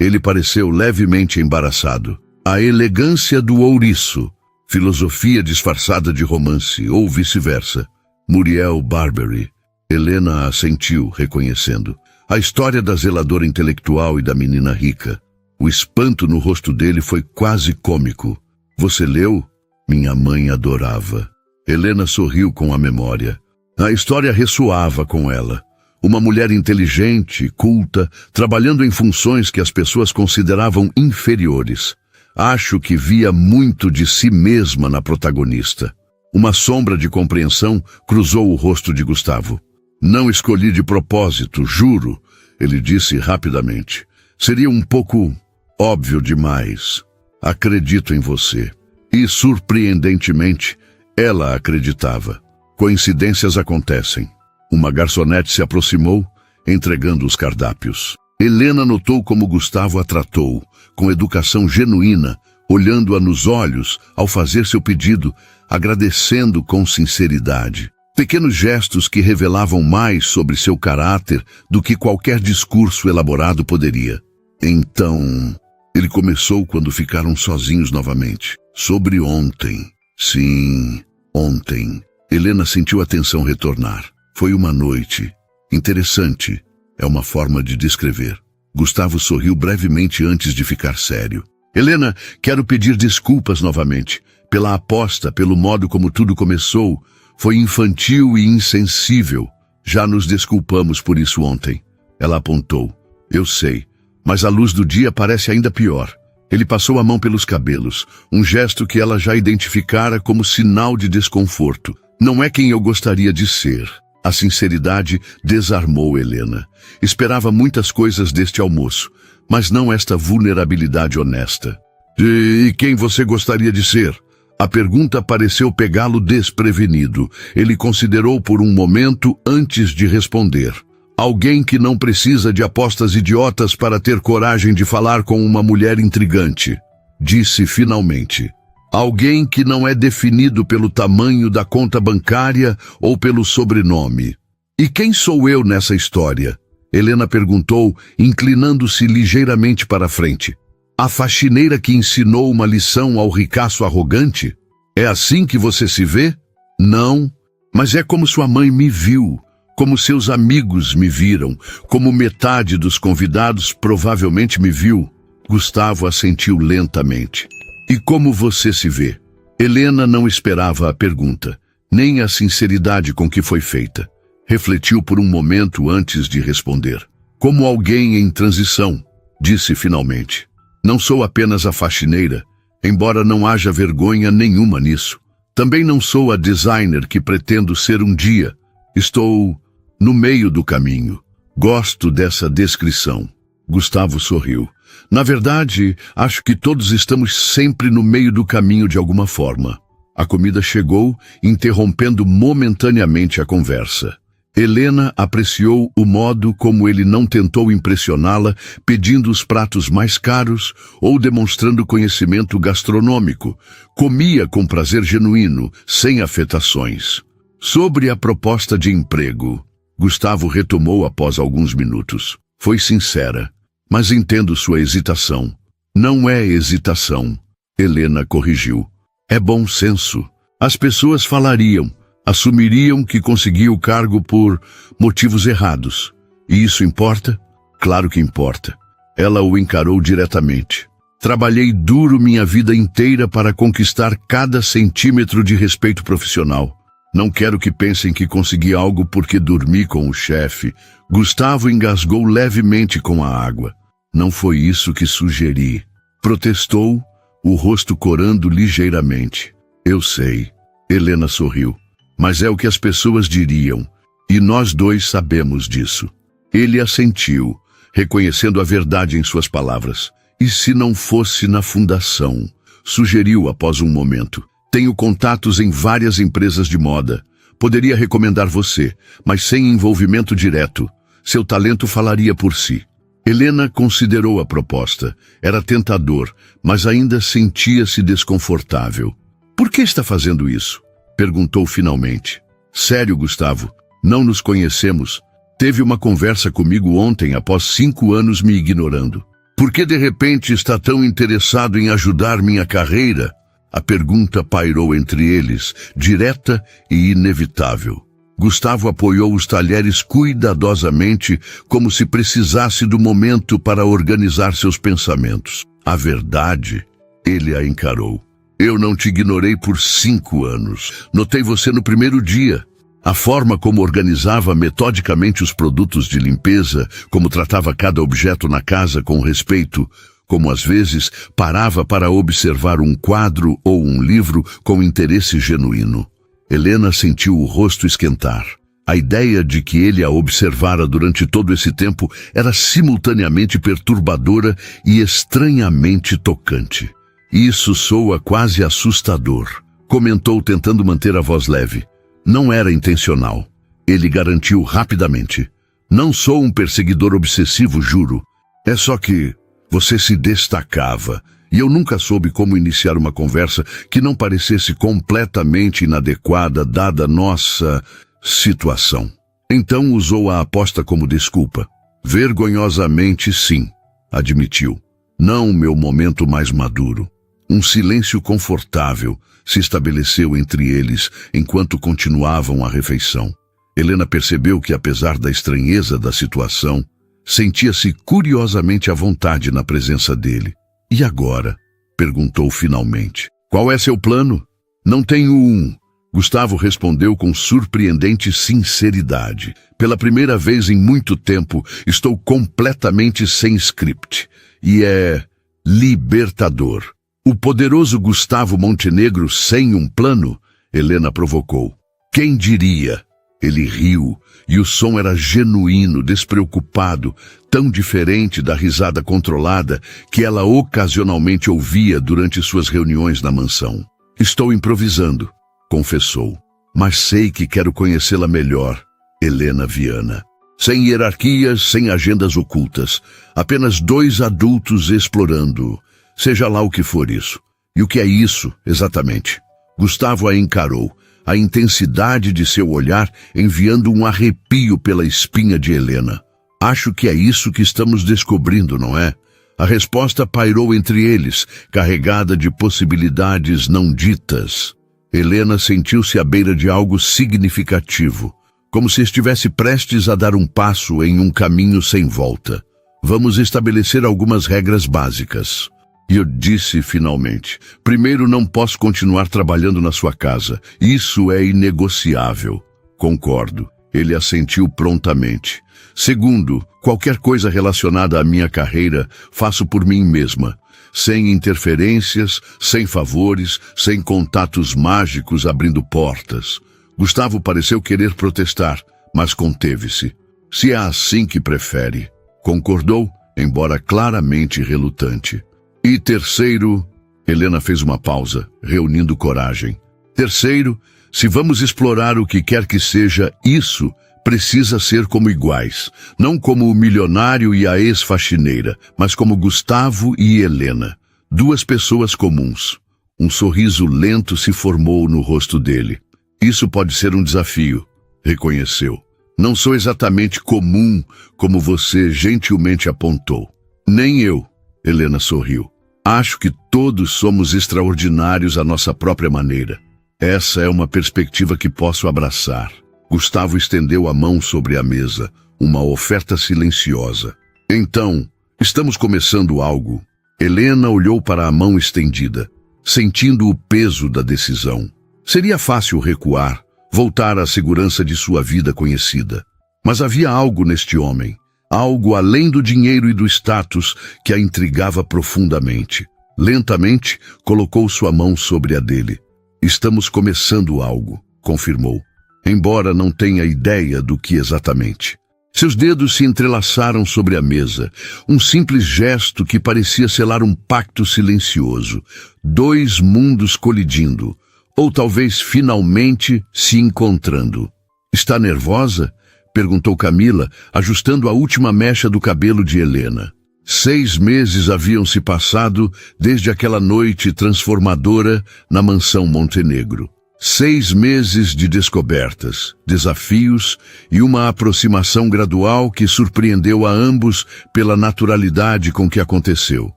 Ele pareceu levemente embaraçado. A elegância do ouriço. Filosofia disfarçada de romance, ou vice-versa. Muriel Barbary. Helena assentiu, reconhecendo. A história da zeladora intelectual e da menina rica. O espanto no rosto dele foi quase cômico. Você leu? Minha mãe adorava. Helena sorriu com a memória. A história ressoava com ela. Uma mulher inteligente, culta, trabalhando em funções que as pessoas consideravam inferiores. Acho que via muito de si mesma na protagonista. Uma sombra de compreensão cruzou o rosto de Gustavo. Não escolhi de propósito, juro, ele disse rapidamente. Seria um pouco óbvio demais. Acredito em você. E, surpreendentemente, ela acreditava. Coincidências acontecem. Uma garçonete se aproximou, entregando os cardápios. Helena notou como Gustavo a tratou, com educação genuína, olhando-a nos olhos ao fazer seu pedido, agradecendo com sinceridade. Pequenos gestos que revelavam mais sobre seu caráter do que qualquer discurso elaborado poderia. Então... Ele começou quando ficaram sozinhos novamente. Sobre ontem. Sim, ontem. Helena sentiu a tensão retornar. Foi uma noite. Interessante. É uma forma de descrever. Gustavo sorriu brevemente antes de ficar sério. Helena, quero pedir desculpas novamente. Pela aposta, pelo modo como tudo começou. Foi infantil e insensível. Já nos desculpamos por isso ontem. Ela apontou. Eu sei. Mas a luz do dia parece ainda pior. Ele passou a mão pelos cabelos, um gesto que ela já identificara como sinal de desconforto. Não é quem eu gostaria de ser. A sinceridade desarmou Helena. Esperava muitas coisas deste almoço, mas não esta vulnerabilidade honesta. E quem você gostaria de ser? A pergunta pareceu pegá-lo desprevenido. Ele considerou por um momento antes de responder. Alguém que não precisa de apostas idiotas para ter coragem de falar com uma mulher intrigante, disse finalmente. Alguém que não é definido pelo tamanho da conta bancária ou pelo sobrenome. E quem sou eu nessa história? Helena perguntou, inclinando-se ligeiramente para a frente. A faxineira que ensinou uma lição ao ricaço arrogante? É assim que você se vê? Não, mas é como sua mãe me viu. Como seus amigos me viram, como metade dos convidados provavelmente me viu. Gustavo assentiu lentamente. E como você se vê? Helena não esperava a pergunta, nem a sinceridade com que foi feita. Refletiu por um momento antes de responder. Como alguém em transição, disse finalmente. Não sou apenas a faxineira, embora não haja vergonha nenhuma nisso. Também não sou a designer que pretendo ser um dia. Estou no meio do caminho. Gosto dessa descrição. Gustavo sorriu. Na verdade, acho que todos estamos sempre no meio do caminho de alguma forma. A comida chegou, interrompendo momentaneamente a conversa. Helena apreciou o modo como ele não tentou impressioná-la, pedindo os pratos mais caros ou demonstrando conhecimento gastronômico. Comia com prazer genuíno, sem afetações. Sobre a proposta de emprego, Gustavo retomou após alguns minutos. Foi sincera, mas entendo sua hesitação. Não é hesitação, Helena corrigiu. É bom senso. As pessoas falariam, Assumiriam que consegui o cargo por motivos errados. E isso importa? Claro que importa. Ela o encarou diretamente. Trabalhei duro minha vida inteira para conquistar cada centímetro de respeito profissional. Não quero que pensem que consegui algo porque dormi com o chefe. Gustavo engasgou levemente com a água. Não foi isso que sugeri. Protestou, o rosto corando ligeiramente. Eu sei. Helena sorriu. Mas é o que as pessoas diriam. E nós dois sabemos disso. Ele assentiu, reconhecendo a verdade em suas palavras. E se não fosse na fundação? Sugeriu após um momento. Tenho contatos em várias empresas de moda. Poderia recomendar você, mas sem envolvimento direto. Seu talento falaria por si. Helena considerou a proposta. Era tentador, mas ainda sentia-se desconfortável. Por que está fazendo isso? Perguntou finalmente. Sério, Gustavo, não nos conhecemos. Teve uma conversa comigo ontem após 5 anos me ignorando. Por que de repente está tão interessado em ajudar minha carreira? A pergunta pairou entre eles, direta e inevitável. Gustavo apoiou os talheres cuidadosamente, como se precisasse do momento para organizar seus pensamentos. A verdade, ele a encarou. Eu não te ignorei por 5 anos. Notei você no primeiro dia. A forma como organizava metodicamente os produtos de limpeza, como tratava cada objeto na casa com respeito, como às vezes parava para observar um quadro ou um livro com interesse genuíno. Helena sentiu o rosto esquentar. A ideia de que ele a observara durante todo esse tempo era simultaneamente perturbadora e estranhamente tocante. Isso soa quase assustador, comentou tentando manter a voz leve. Não era intencional. Ele garantiu rapidamente. Não sou um perseguidor obsessivo, juro. É só que você se destacava, e eu nunca soube como iniciar uma conversa que não parecesse completamente inadequada dada nossa situação. Então usou a aposta como desculpa. Vergonhosamente, sim, admitiu. Não o meu momento mais maduro. Um silêncio confortável se estabeleceu entre eles enquanto continuavam a refeição. Helena percebeu que, apesar da estranheza da situação, sentia-se curiosamente à vontade na presença dele. E agora? Perguntou finalmente. Qual é seu plano? Não tenho um. Gustavo respondeu com surpreendente sinceridade. Pela primeira vez em muito tempo, estou completamente sem script. E é libertador. O poderoso Gustavo Montenegro sem um plano? Helena provocou. Quem diria? Ele riu, e o som era genuíno, despreocupado, tão diferente da risada controlada que ela ocasionalmente ouvia durante suas reuniões na mansão. Estou improvisando, confessou. Mas sei que quero conhecê-la melhor, Helena Viana. Sem hierarquias, sem agendas ocultas. Apenas 2 adultos explorando. Seja lá o que for isso. E o que é isso, exatamente? Gustavo a encarou, a intensidade de seu olhar enviando um arrepio pela espinha de Helena. Acho que é isso que estamos descobrindo, não é? A resposta pairou entre eles, carregada de possibilidades não ditas. Helena sentiu-se à beira de algo significativo, como se estivesse prestes a dar um passo em um caminho sem volta. Vamos estabelecer algumas regras básicas. E eu disse finalmente, primeiro, não posso continuar trabalhando na sua casa. Isso é inegociável. Concordo. Ele assentiu prontamente. Segundo, qualquer coisa relacionada à minha carreira, faço por mim mesma. Sem interferências, sem favores, sem contatos mágicos abrindo portas. Gustavo pareceu querer protestar, mas conteve-se. Se é assim que prefere. Concordou, embora claramente relutante. E terceiro, Helena fez uma pausa, reunindo coragem. Terceiro, se vamos explorar o que quer que seja, isso precisa ser como iguais. Não como o milionário e a ex-faxineira, mas como Gustavo e Helena. 2 pessoas comuns. Um sorriso lento se formou no rosto dele. Isso pode ser um desafio, reconheceu. Não sou exatamente comum, como você gentilmente apontou. Nem eu, Helena sorriu. Acho que todos somos extraordinários à nossa própria maneira. Essa é uma perspectiva que posso abraçar. Gustavo estendeu a mão sobre a mesa, uma oferta silenciosa. Então, estamos começando algo. Helena olhou para a mão estendida, sentindo o peso da decisão. Seria fácil recuar, voltar à segurança de sua vida conhecida. Mas havia algo neste homem, algo além do dinheiro e do status que a intrigava profundamente. Lentamente, colocou sua mão sobre a dele. Estamos começando algo, confirmou, embora não tenha ideia do que exatamente. Seus dedos se entrelaçaram sobre a mesa, um simples gesto que parecia selar um pacto silencioso. Dois mundos colidindo, ou talvez finalmente se encontrando. Está nervosa? Perguntou Camila, ajustando a última mecha do cabelo de Helena. 6 meses haviam se passado desde aquela noite transformadora na mansão Montenegro. 6 meses de descobertas, desafios e uma aproximação gradual que surpreendeu a ambos pela naturalidade com que aconteceu.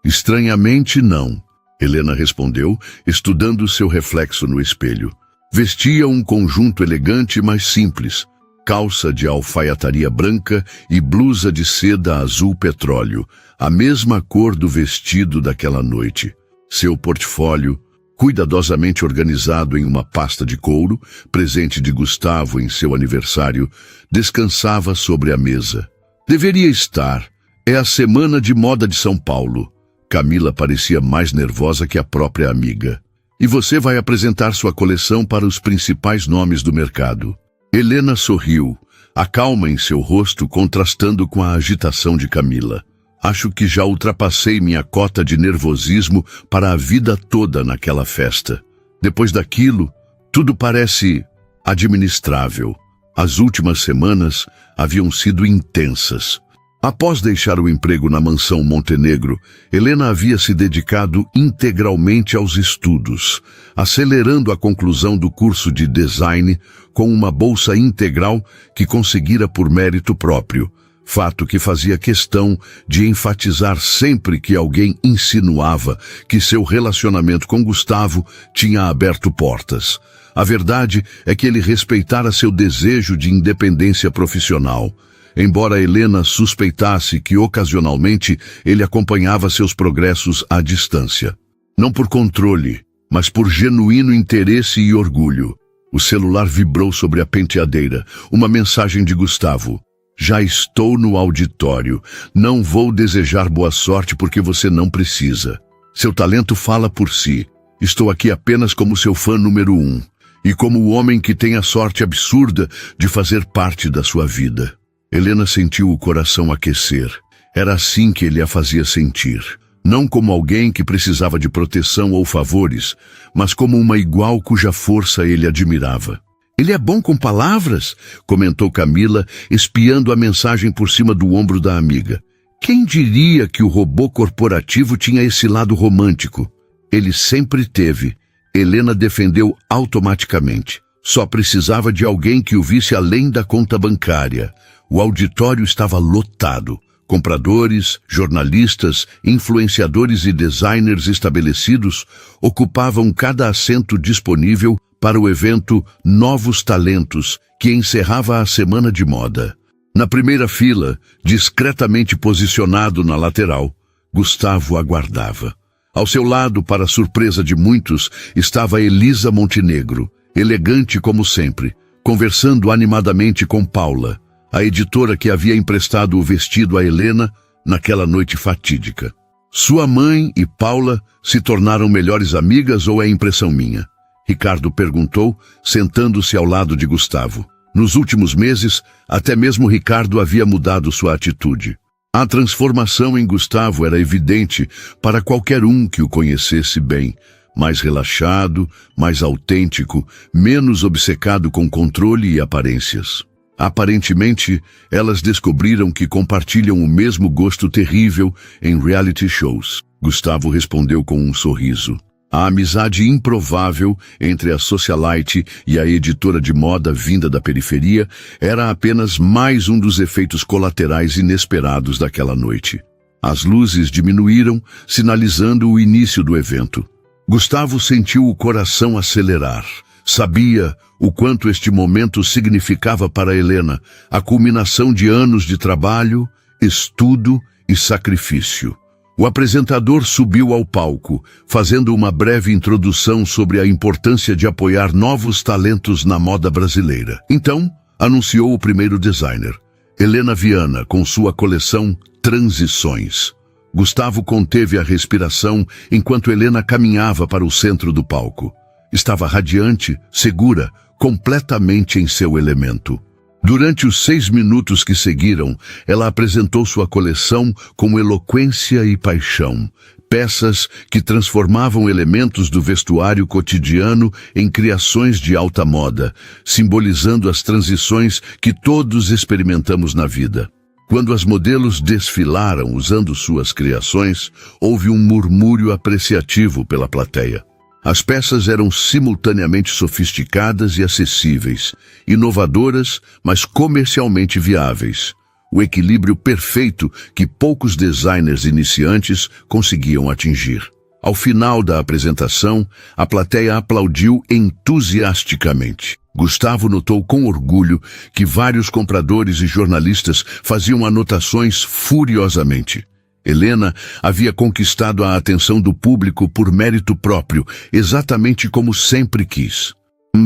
Estranhamente, não, Helena respondeu, estudando seu reflexo no espelho. Vestia um conjunto elegante, mas simples, calça de alfaiataria branca e blusa de seda azul petróleo, a mesma cor do vestido daquela noite. Seu portfólio, cuidadosamente organizado em uma pasta de couro, presente de Gustavo em seu aniversário, descansava sobre a mesa. Deveria estar. É a Semana de Moda de São Paulo. Camila parecia mais nervosa que a própria amiga. E você vai apresentar sua coleção para os principais nomes do mercado. Helena sorriu, a calma em seu rosto contrastando com a agitação de Camila. Acho que já ultrapassei minha cota de nervosismo para a vida toda naquela festa. Depois daquilo, tudo parece administrável. As últimas semanas haviam sido intensas. Após deixar o emprego na mansão Montenegro, Helena havia se dedicado integralmente aos estudos, acelerando a conclusão do curso de design com uma bolsa integral que conseguira por mérito próprio, fato que fazia questão de enfatizar sempre que alguém insinuava que seu relacionamento com Gustavo tinha aberto portas. A verdade é que ele respeitara seu desejo de independência profissional, embora Helena suspeitasse que ocasionalmente ele acompanhava seus progressos à distância. Não por controle, mas por genuíno interesse e orgulho. O celular vibrou sobre a penteadeira, uma mensagem de Gustavo. Já estou no auditório. Não vou desejar boa sorte porque você não precisa. Seu talento fala por si. Estou aqui apenas como seu fã número 1 e como o homem que tem a sorte absurda de fazer parte da sua vida. Helena sentiu o coração aquecer. Era assim que ele a fazia sentir. Não como alguém que precisava de proteção ou favores, mas como uma igual cuja força ele admirava. Ele é bom com palavras, comentou Camila, espiando a mensagem por cima do ombro da amiga. Quem diria que o robô corporativo tinha esse lado romântico? Ele sempre teve. Helena defendeu automaticamente. Só precisava de alguém que o visse além da conta bancária. O auditório estava lotado. Compradores, jornalistas, influenciadores e designers estabelecidos ocupavam cada assento disponível para o evento Novos Talentos, que encerrava a semana de moda. Na primeira fila, discretamente posicionado na lateral, Gustavo aguardava. Ao seu lado, para surpresa de muitos, estava Elisa Montenegro, elegante como sempre, conversando animadamente com Paula, a editora que havia emprestado o vestido a Helena naquela noite fatídica. Sua mãe e Paula se tornaram melhores amigas ou é impressão minha? Ricardo perguntou, sentando-se ao lado de Gustavo. Nos últimos meses, até mesmo Ricardo havia mudado sua atitude. A transformação em Gustavo era evidente para qualquer um que o conhecesse bem. Mais relaxado, mais autêntico, menos obcecado com controle e aparências. Aparentemente, elas descobriram que compartilham o mesmo gosto terrível em reality shows. Gustavo respondeu com um sorriso. A amizade improvável entre a socialite e a editora de moda vinda da periferia era apenas mais um dos efeitos colaterais inesperados daquela noite. As luzes diminuíram, sinalizando o início do evento. Gustavo sentiu o coração acelerar. Sabia o quanto este momento significava para Helena, a culminação de anos de trabalho, estudo e sacrifício. O apresentador subiu ao palco, fazendo uma breve introdução sobre a importância de apoiar novos talentos na moda brasileira. Então, anunciou o primeiro designer, Helena Viana, com sua coleção Transições. Gustavo conteve a respiração enquanto Helena caminhava para o centro do palco. Estava radiante, segura, completamente em seu elemento. Durante os 6 minutos que seguiram, ela apresentou sua coleção com eloquência e paixão. Peças que transformavam elementos do vestuário cotidiano em criações de alta moda, simbolizando as transições que todos experimentamos na vida. Quando as modelos desfilaram usando suas criações, houve um murmúrio apreciativo pela plateia. As peças eram simultaneamente sofisticadas e acessíveis, inovadoras, mas comercialmente viáveis. O equilíbrio perfeito que poucos designers iniciantes conseguiam atingir. Ao final da apresentação, a plateia aplaudiu entusiasticamente. Gustavo notou com orgulho que vários compradores e jornalistas faziam anotações furiosamente. Helena havia conquistado a atenção do público por mérito próprio, exatamente como sempre quis.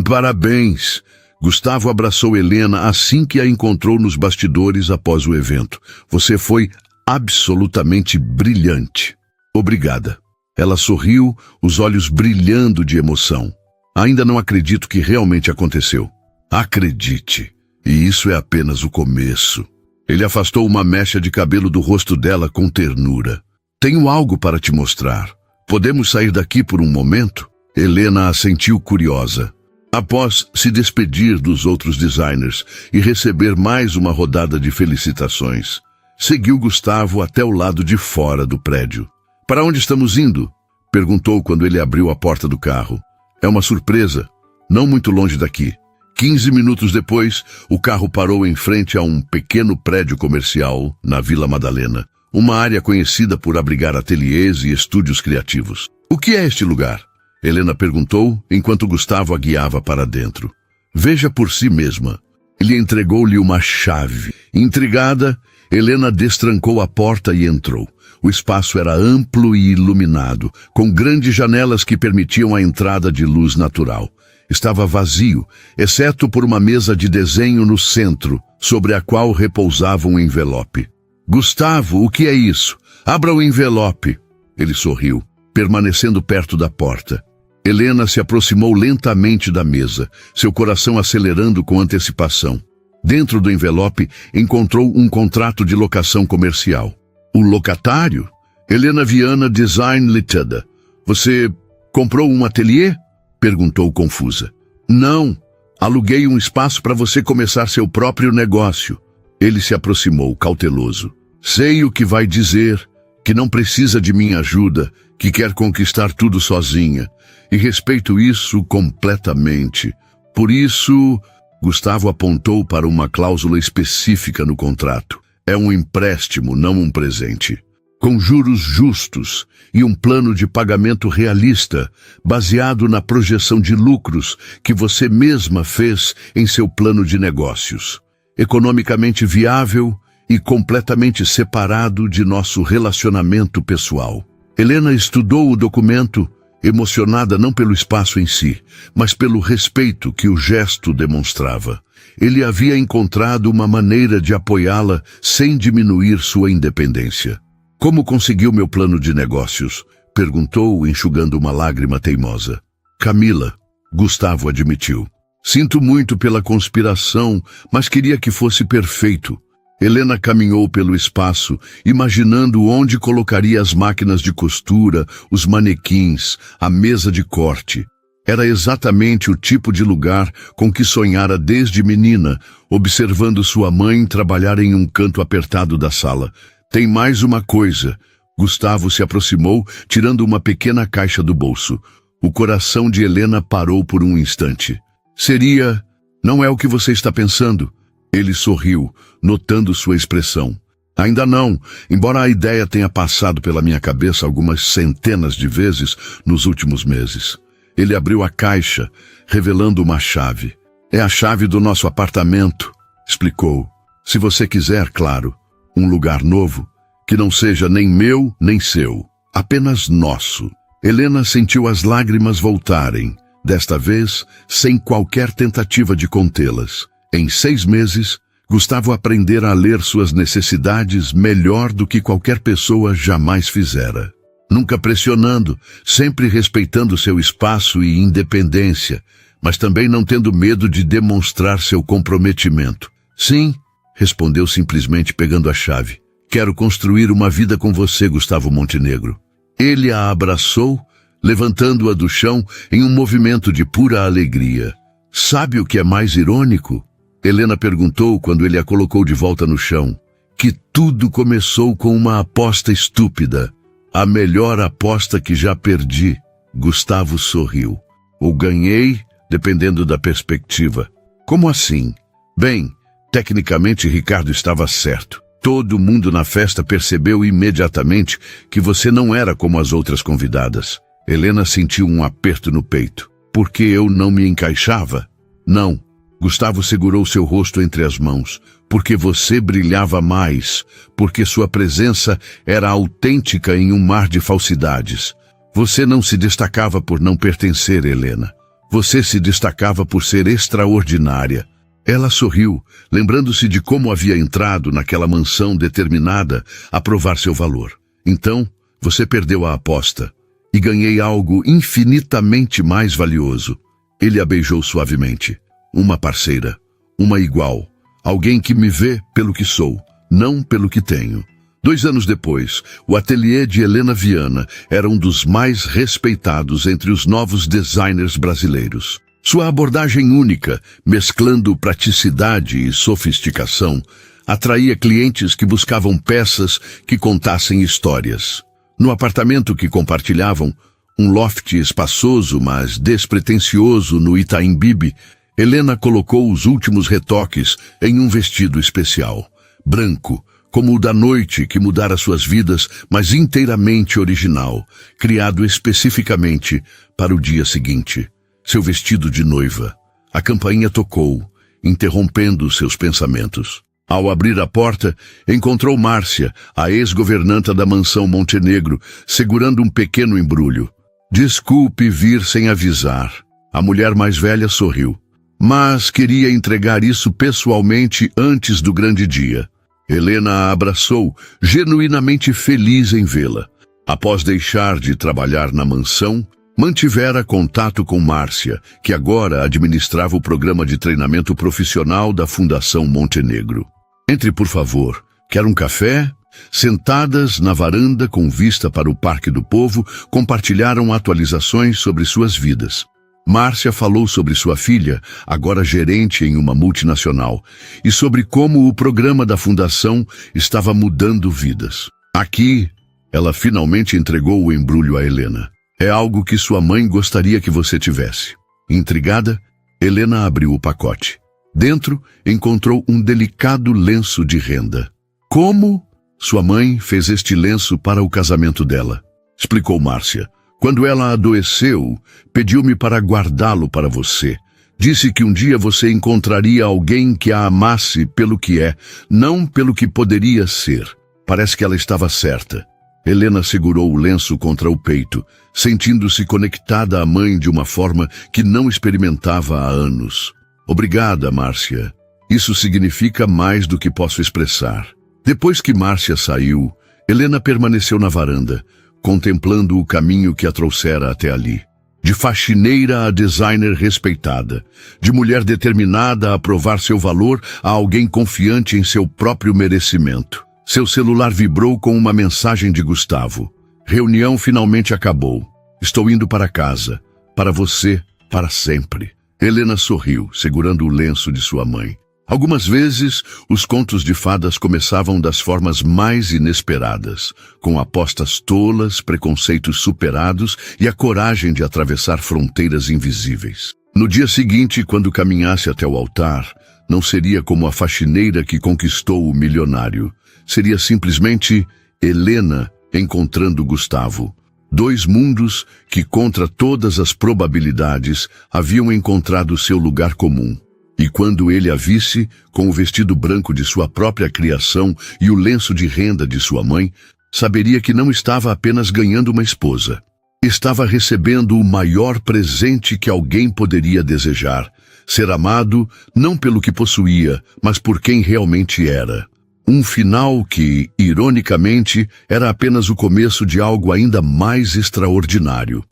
Parabéns! Gustavo abraçou Helena assim que a encontrou nos bastidores após o evento. Você foi absolutamente brilhante. Obrigada. Ela sorriu, os olhos brilhando de emoção. Ainda não acredito que realmente aconteceu. Acredite, e isso é apenas o começo. Ele afastou uma mecha de cabelo do rosto dela com ternura. Tenho algo para te mostrar. Podemos sair daqui por um momento? Helena assentiu curiosa. Após se despedir dos outros designers e receber mais uma rodada de felicitações, seguiu Gustavo até o lado de fora do prédio. Para onde estamos indo? Perguntou quando ele abriu a porta do carro. É uma surpresa, não muito longe daqui. 15 minutos depois, o carro parou em frente a um pequeno prédio comercial na Vila Madalena, uma área conhecida por abrigar ateliês e estúdios criativos. O que é este lugar? Helena perguntou, enquanto Gustavo a guiava para dentro. Veja por si mesma. Ele entregou-lhe uma chave. Intrigada, Helena destrancou a porta e entrou. O espaço era amplo e iluminado, com grandes janelas que permitiam a entrada de luz natural. Estava vazio, exceto por uma mesa de desenho no centro, sobre a qual repousava um envelope. Gustavo, o que é isso? Abra o envelope. Ele sorriu, permanecendo perto da porta. Helena se aproximou lentamente da mesa, seu coração acelerando com antecipação. Dentro do envelope, encontrou um contrato de locação comercial. O locatário? Helena Viana Design Limitada. Você comprou um ateliê? Perguntou confusa. Não, aluguei um espaço para você começar seu próprio negócio. Ele se aproximou, cauteloso. Sei o que vai dizer, que não precisa de minha ajuda, que quer conquistar tudo sozinha. E respeito isso completamente. Por isso, Gustavo apontou para uma cláusula específica no contrato. É um empréstimo, não um presente. Com juros justos e um plano de pagamento realista, baseado na projeção de lucros que você mesma fez em seu plano de negócios. Economicamente viável e completamente separado de nosso relacionamento pessoal. Helena estudou o documento, emocionada não pelo espaço em si, mas pelo respeito que o gesto demonstrava. Ele havia encontrado uma maneira de apoiá-la sem diminuir sua independência. Como conseguiu meu plano de negócios? Perguntou, enxugando uma lágrima teimosa. Camila, Gustavo admitiu. Sinto muito pela conspiração, mas queria que fosse perfeito. Helena caminhou pelo espaço, imaginando onde colocaria as máquinas de costura, os manequins, a mesa de corte. Era exatamente o tipo de lugar com que sonhara desde menina, observando sua mãe trabalhar em um canto apertado da sala. Tem mais uma coisa. Gustavo se aproximou, tirando uma pequena caixa do bolso. O coração de Helena parou por um instante. Seria... Não é o que você está pensando? Ele sorriu, notando sua expressão. Ainda não, embora a ideia tenha passado pela minha cabeça algumas centenas de vezes nos últimos meses. Ele abriu a caixa, revelando uma chave. É a chave do nosso apartamento, explicou. Se você quiser, claro, um lugar novo, que não seja nem meu nem seu, apenas nosso. Helena sentiu as lágrimas voltarem, desta vez sem qualquer tentativa de contê-las. Em 6 meses, Gustavo aprendera a ler suas necessidades melhor do que qualquer pessoa jamais fizera. Nunca pressionando, sempre respeitando seu espaço e independência, mas também não tendo medo de demonstrar seu comprometimento. Sim, respondeu simplesmente pegando a chave. Quero construir uma vida com você, Gustavo Montenegro. Ele a abraçou, levantando-a do chão em um movimento de pura alegria. Sabe o que é mais irônico? Helena perguntou quando ele a colocou de volta no chão. Que tudo começou com uma aposta estúpida. A melhor aposta que já perdi. Gustavo sorriu. Ou ganhei, dependendo da perspectiva. Como assim? Bem, tecnicamente Ricardo estava certo. Todo mundo na festa percebeu imediatamente que você não era como as outras convidadas. Helena sentiu um aperto no peito. Porque eu não me encaixava? Não. Gustavo segurou seu rosto entre as mãos. Porque você brilhava mais. Porque sua presença era autêntica em um mar de falsidades. Você não se destacava por não pertencer, Helena. Você se destacava por ser extraordinária. Ela sorriu, lembrando-se de como havia entrado naquela mansão determinada a provar seu valor. Então, você perdeu a aposta. E ganhei algo infinitamente mais valioso. Ele a beijou suavemente. Uma parceira. Uma igual. Alguém que me vê pelo que sou, não pelo que tenho. 2 anos depois, o ateliê de Helena Viana era um dos mais respeitados entre os novos designers brasileiros. Sua abordagem única, mesclando praticidade e sofisticação, atraía clientes que buscavam peças que contassem histórias. No apartamento que compartilhavam, um loft espaçoso, mas despretensioso no Itaim Bibi, Helena colocou os últimos retoques em um vestido especial, branco, como o da noite que mudara suas vidas, mas inteiramente original, criado especificamente para o dia seguinte. Seu vestido de noiva. A campainha tocou, interrompendo seus pensamentos. Ao abrir a porta, encontrou Márcia, a ex-governanta da mansão Montenegro, segurando um pequeno embrulho. Desculpe vir sem avisar. A mulher mais velha sorriu. Mas queria entregar isso pessoalmente antes do grande dia. Helena a abraçou, genuinamente feliz em vê-la. Após deixar de trabalhar na mansão, mantivera contato com Márcia, que agora administrava o programa de treinamento profissional da Fundação Montenegro. Entre, por favor. Quer um café? Sentadas na varanda com vista para o Parque do Povo, compartilharam atualizações sobre suas vidas. Márcia falou sobre sua filha, agora gerente em uma multinacional, e sobre como o programa da Fundação estava mudando vidas. Aqui, ela finalmente entregou o embrulho a Helena. É algo que sua mãe gostaria que você tivesse. Intrigada, Helena abriu o pacote. Dentro, encontrou um delicado lenço de renda. Como? Sua mãe fez este lenço para o casamento dela, explicou Márcia. Quando ela adoeceu, pediu-me para guardá-lo para você. Disse que um dia você encontraria alguém que a amasse pelo que é, não pelo que poderia ser. Parece que ela estava certa. Helena segurou o lenço contra o peito, sentindo-se conectada à mãe de uma forma que não experimentava há anos. Obrigada, Márcia. Isso significa mais do que posso expressar. Depois que Márcia saiu, Helena permaneceu na varanda, contemplando o caminho que a trouxera até ali. De faxineira a designer respeitada, de mulher determinada a provar seu valor a alguém confiante em seu próprio merecimento. Seu celular vibrou com uma mensagem de Gustavo. Reunião finalmente acabou. Estou indo para casa. Para você, para sempre. Helena sorriu, segurando o lenço de sua mãe. Algumas vezes, os contos de fadas começavam das formas mais inesperadas, com apostas tolas, preconceitos superados e a coragem de atravessar fronteiras invisíveis. No dia seguinte, quando caminhasse até o altar, não seria como a faxineira que conquistou o milionário. Seria simplesmente Helena encontrando Gustavo. Dois mundos que, contra todas as probabilidades, haviam encontrado seu lugar comum. E quando ele a visse, com o vestido branco de sua própria criação e o lenço de renda de sua mãe, saberia que não estava apenas ganhando uma esposa. Estava recebendo o maior presente que alguém poderia desejar: ser amado não pelo que possuía, mas por quem realmente era. Um final que, ironicamente, era apenas o começo de algo ainda mais extraordinário.